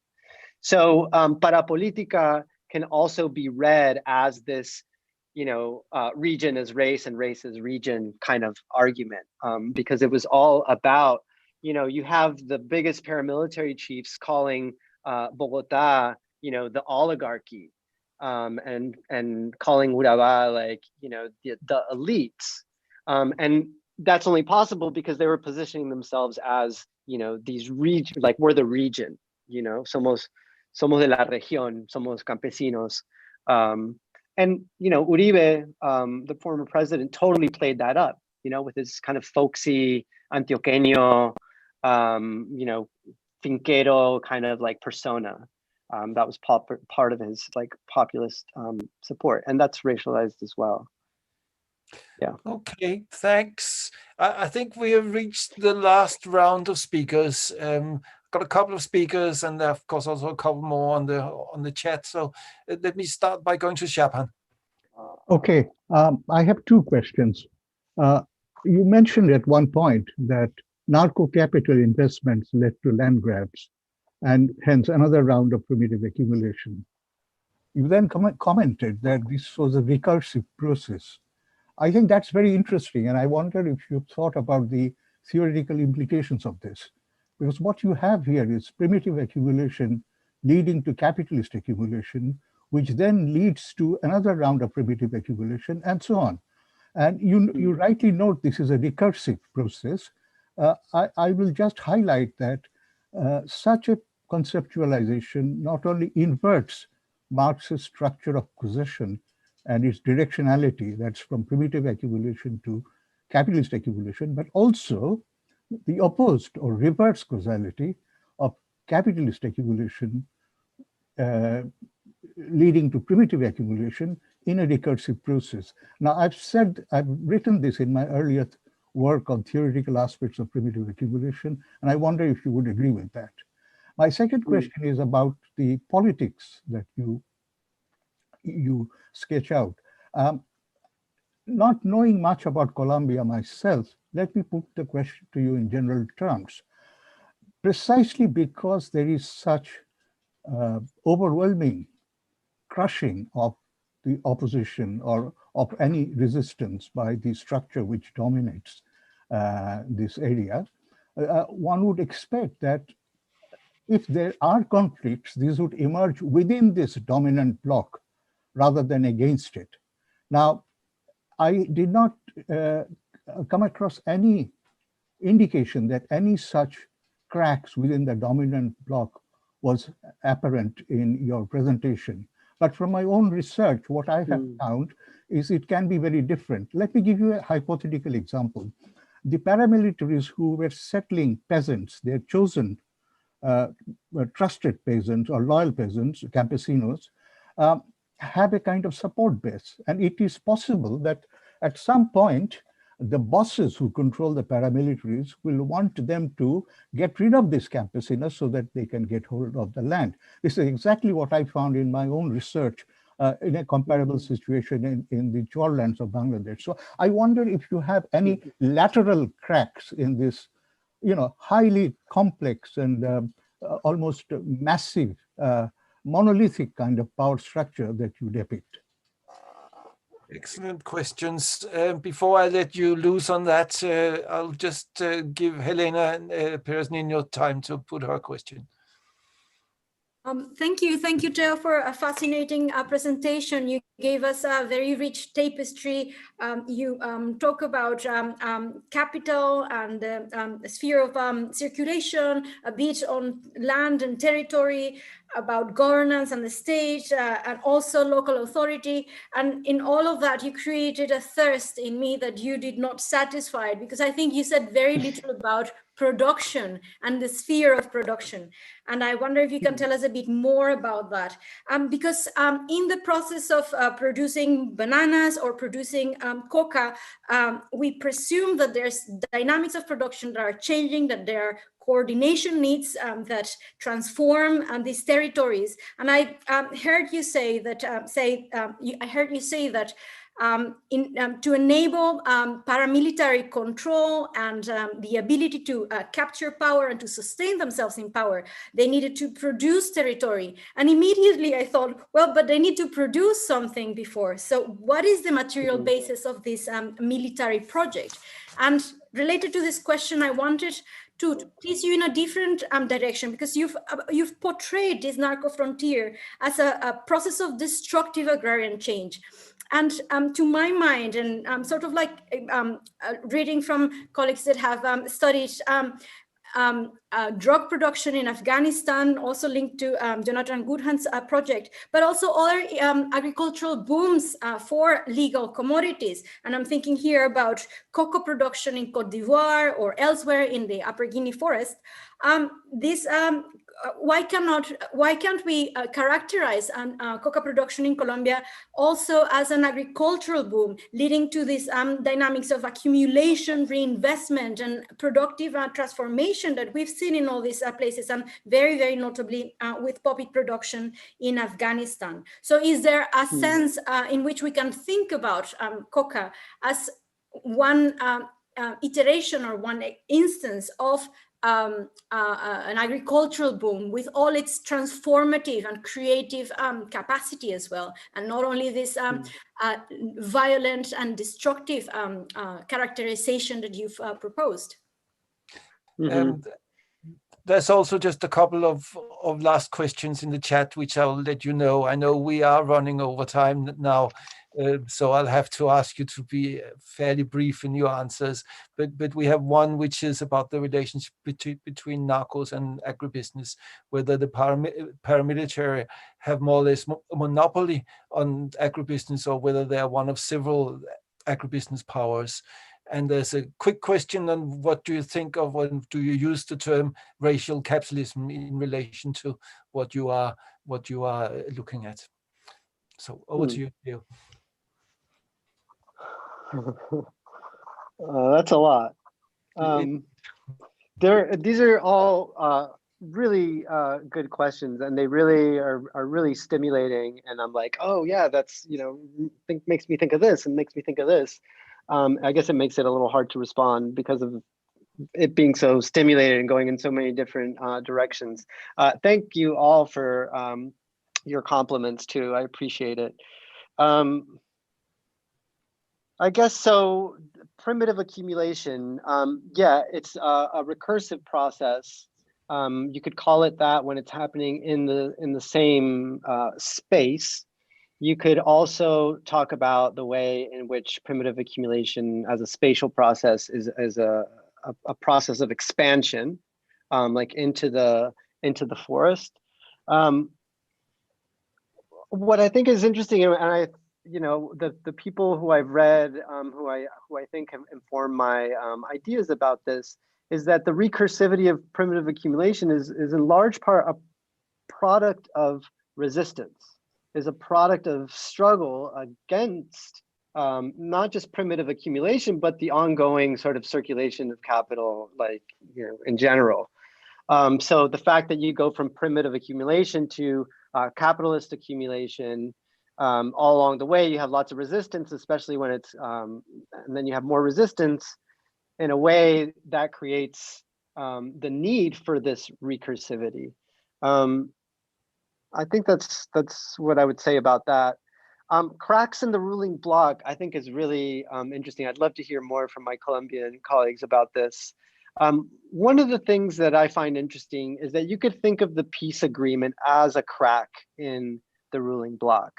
Speaker 2: So Parapolitica can also be read as this, region as race and race as region kind of argument, because it was all about, you have the biggest paramilitary chiefs calling Bogota, the oligarchy, and calling Urabá like, the elites. And that's only possible because they were positioning themselves as, these region, like we're the region, somos de la región, somos campesinos. And, Uribe, the former president, totally played that up, with his kind of folksy, antioqueño, finquero kind of like persona. That was part of his like populist support, and that's racialized as well. Yeah.
Speaker 1: Okay, thanks. I think we have reached the last round of speakers. Got a couple of speakers, and of course also a couple more on the chat. So let me start by going to Shapan.
Speaker 11: Okay, I have two questions. You mentioned at one point that narco-capital investments led to land grabs, and hence another round of primitive accumulation. You then commented that this was a recursive process. I think that's very interesting, and I wonder if you've thought about the theoretical implications of this. Because what you have here is primitive accumulation leading to capitalist accumulation, which then leads to another round of primitive accumulation, and so on. And you rightly note this is a recursive process. I will just highlight that such a conceptualization not only inverts Marx's structure of possession and its directionality, that's from primitive accumulation to capitalist accumulation, but also the opposed or reverse causality of capitalist accumulation leading to primitive accumulation in a recursive process. Now, I've written this in my earlier work on theoretical aspects of primitive accumulation, and I wonder if you would agree with that. My second question is about the politics that you sketch out. Not knowing much about Colombia myself, let me put the question to you in general terms. Precisely because there is such overwhelming crushing of the opposition or of any resistance by the structure which dominates this area, one would expect that if there are conflicts, these would emerge within this dominant bloc rather than against it. Now, I did not come across any indication that any such cracks within the dominant bloc was apparent in your presentation. But from my own research, what I have found is it can be very different. Let me give you a hypothetical example. The paramilitaries who were settling peasants, their chosen trusted peasants or loyal peasants, campesinos, have a kind of support base. And it is possible that at some point, the bosses who control the paramilitaries will want them to get rid of these campesinos so that they can get hold of the land. This is exactly what I found in my own research in a comparable situation in the Chorlands of Bangladesh. So I wonder if you have any lateral cracks in this, highly complex and almost massive monolithic kind of power structure that you depict.
Speaker 1: Excellent questions. Before I let you loose on that, I'll just give Helena Perez-Niño time to put her question.
Speaker 12: Thank you, Teo, for a fascinating presentation. You gave us a very rich tapestry. You talk about capital and the sphere of circulation, a bit on land and territory. about governance and the state, and also local authority. And in all of that, you created a thirst in me that you did not satisfy, because I think you said very little about production and the sphere of production. And I wonder if you can tell us a bit more about that. Because in the process of producing bananas or producing coca, we presume that there's dynamics of production that are changing, that there are coordination needs that transform these territories. And I heard you say that, to enable paramilitary control and the ability to capture power and to sustain themselves in power, they needed to produce territory. And immediately I thought, well, but they need to produce something before. So what is the material basis of this military project? And related to this question, I wanted to tease you in a different direction, because you've portrayed this narco-frontier as a process of destructive agrarian change. And to my mind, and sort of like reading from colleagues that have studied drug production in Afghanistan, also linked to Jonathan Goodhan's project, but also other agricultural booms for legal commodities. And I'm thinking here about cocoa production in Cote d'Ivoire or elsewhere in the Upper Guinea forest. Why can't we characterize coca production in Colombia also as an agricultural boom, leading to this dynamics of accumulation, reinvestment, and productive transformation that we've seen in all these places, and very, very notably with poppy production in Afghanistan. So is there a sense in which we can think about coca as one iteration or one instance of an agricultural boom with all its transformative and creative capacity as well, and not only this violent and destructive characterization that you've proposed?
Speaker 1: There's also just a couple of last questions in the chat, which I'll let you know. I know we are running over time now, so I'll have to ask you to be fairly brief in your answers. But we have one which is about the relationship between narcos and agribusiness, whether the paramilitary have more or less a monopoly on agribusiness, or whether they are one of several agribusiness powers. And there's a quick question on what do you think of when do you use the term racial capitalism in relation to what you are looking at. So over to you, Leo.
Speaker 2: That's a lot. These are all really good questions, and they really are really stimulating. And I'm like, oh yeah, that's, makes me think of this and makes me think of this. I guess it makes it a little hard to respond because of it being so stimulated and going in so many different directions. Thank you all for your compliments too. I appreciate it. I guess so. Primitive accumulation. Yeah, it's a recursive process. You could call it that when it's happening in the same space. You could also talk about the way in which primitive accumulation as a spatial process is a process of expansion, like into the forest. What I think is interesting, and the people who I've read, who I think have informed my ideas about this, is that the recursivity of primitive accumulation is in large part a product of resistance, is a product of struggle against not just primitive accumulation, but the ongoing sort of circulation of capital, like, in general. So the fact that you go from primitive accumulation to capitalist accumulation, all along the way, you have lots of resistance, especially when it's, and then you have more resistance in a way that creates the need for this recursivity. I think that's what I would say about that. Cracks in the ruling bloc, I think, is really interesting. I'd love to hear more from my Colombian colleagues about this. One of the things that I find interesting is that you could think of the peace agreement as a crack in the ruling bloc,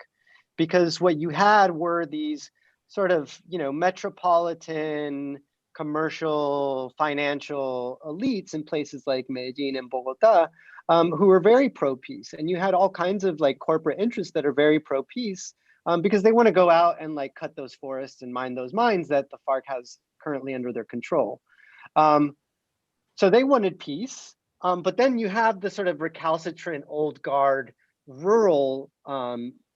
Speaker 2: because what you had were these sort of, metropolitan, commercial, financial elites in places like Medellin and Bogota, who were very pro-peace. And you had all kinds of like corporate interests that are very pro-peace because they want to go out and like cut those forests and mine those mines that the FARC has currently under their control. So they wanted peace, but then you have the sort of recalcitrant old guard rural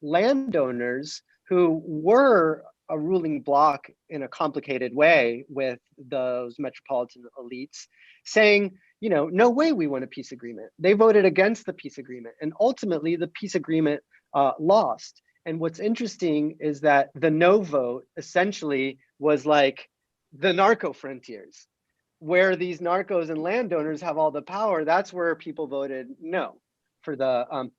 Speaker 2: landowners who were a ruling bloc in a complicated way with those metropolitan elites saying, you know, no way we want a peace agreement. They voted against the peace agreement, and ultimately the peace agreement lost. And what's interesting is that the no vote essentially was like the Narco-Frontiers, where these narcos and landowners have all the power. That's where people voted no for the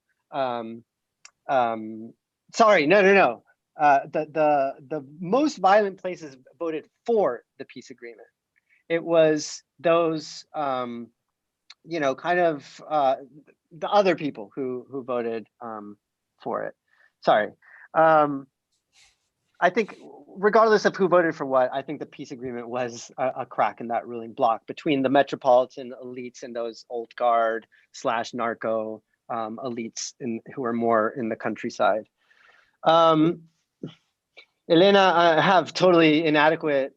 Speaker 2: the most violent places voted for the peace agreement. It was those you know, kind of the other people who voted for it. Sorry. I think regardless of who voted for what, I think the peace agreement was a crack in that ruling bloc between the metropolitan elites and those old guard / narco elites who are more in the countryside. Elena, I have totally inadequate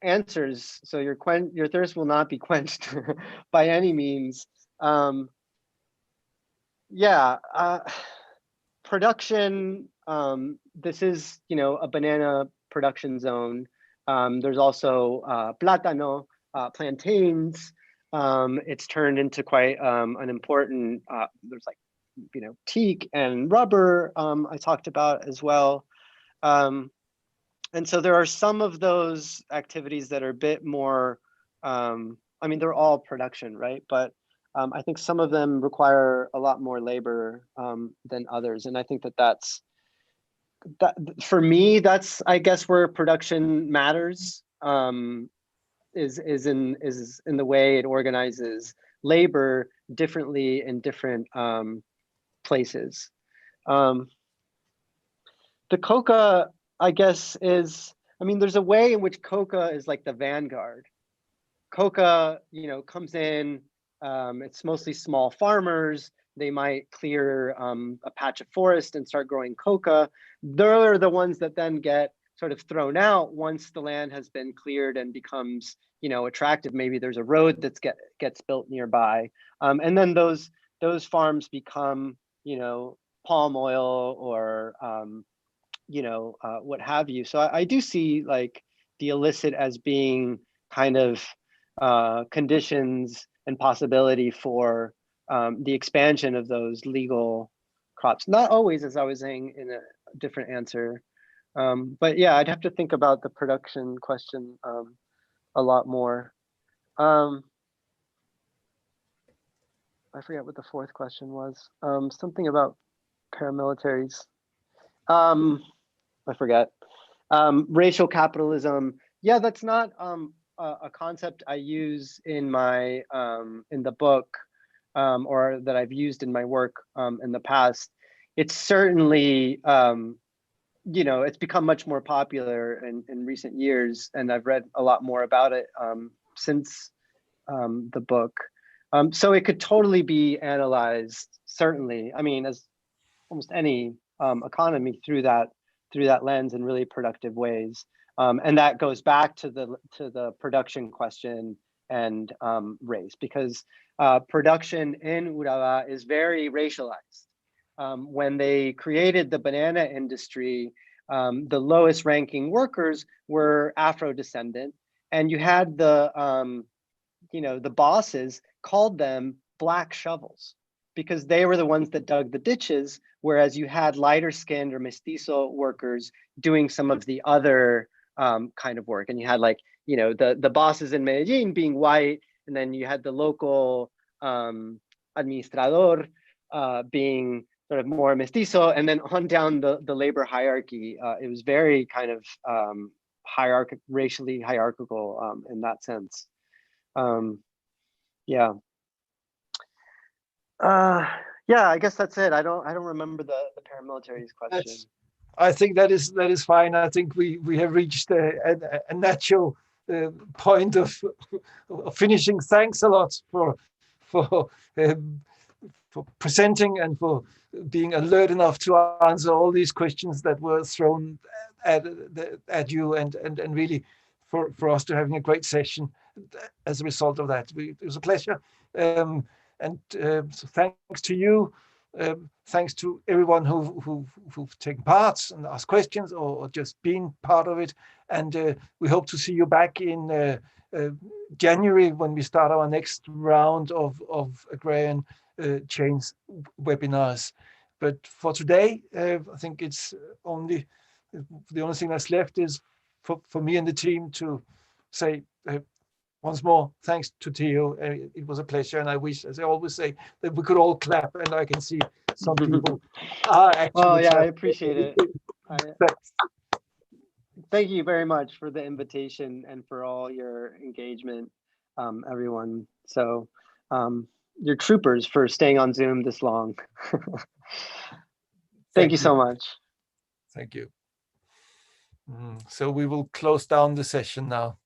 Speaker 2: answers, so your thirst will not be quenched by any means. Production, this is, you know, a banana production zone. There's also plátano, plantains. It's turned into quite an important, there's like, you know, teak and rubber I talked about as well. And so there are some of those activities that are a bit more, I mean, they're all production, right? But I think some of them require a lot more labor than others. And I think that for me, that's, I guess, where production matters, is in the way it organizes labor differently in different places. The coca, I guess, is, I mean, there's a way in which coca is like the vanguard. Coca, you know, comes in, it's mostly small farmers. They might clear a patch of forest and start growing coca. They're the ones that then get sort of thrown out once the land has been cleared and becomes, you know, attractive. Maybe there's a road that gets built nearby. And then those farms become, you know, palm oil or, you know, what have you. So I do see like the illicit as being kind of conditions and possibility for the expansion of those legal crops. Not always, as I was saying in a different answer. But yeah, I'd have to think about the production question a lot more. I forget what the fourth question was. Something about paramilitaries. I forget. Racial capitalism. Yeah, that's not a concept I use in my in the book or that I've used in my work in the past. It's certainly you know, it's become much more popular in recent years, and I've read a lot more about it since the book. So it could totally be analyzed, certainly. I mean, as almost any economy through that lens in really productive ways. And that goes back to the production question and race, because production in Urabá is very racialized. When they created the banana industry, the lowest ranking workers were Afro-descendant, and you had the you know, the bosses called them black shovels because they were the ones that dug the ditches, whereas you had lighter skinned or mestizo workers doing some of the other kind of work. And you had, like, you know, the bosses in Medellin being white, and then you had the local administrador being sort of more mestizo, and then on down the labor hierarchy. It was very kind of racially hierarchical in that sense. Yeah. Yeah, I guess that's it. I don't remember the paramilitaries question.
Speaker 1: I think that is fine. I think we have reached a natural point of finishing. Thanks a lot for for presenting and for being alert enough to answer all these questions that were thrown at you, and really for us to having a great session as a result of that. It was a pleasure. So thanks to you. Thanks to everyone who've taken part and asked questions or just been part of it. And we hope to see you back in January when we start our next round of Agrarian Change webinars. But for today, I think it's the only thing that's left is for me and the team to say once more, thanks to Teo. It was a pleasure, and I wish, as I always say, that we could all clap, and I can see some people are actually.
Speaker 2: Oh yeah, I appreciate it. Thank you very much for the invitation and for all your engagement, everyone. So you're troopers for staying on Zoom this long. Thank you so much.
Speaker 1: Thank you. So we will close down the session now.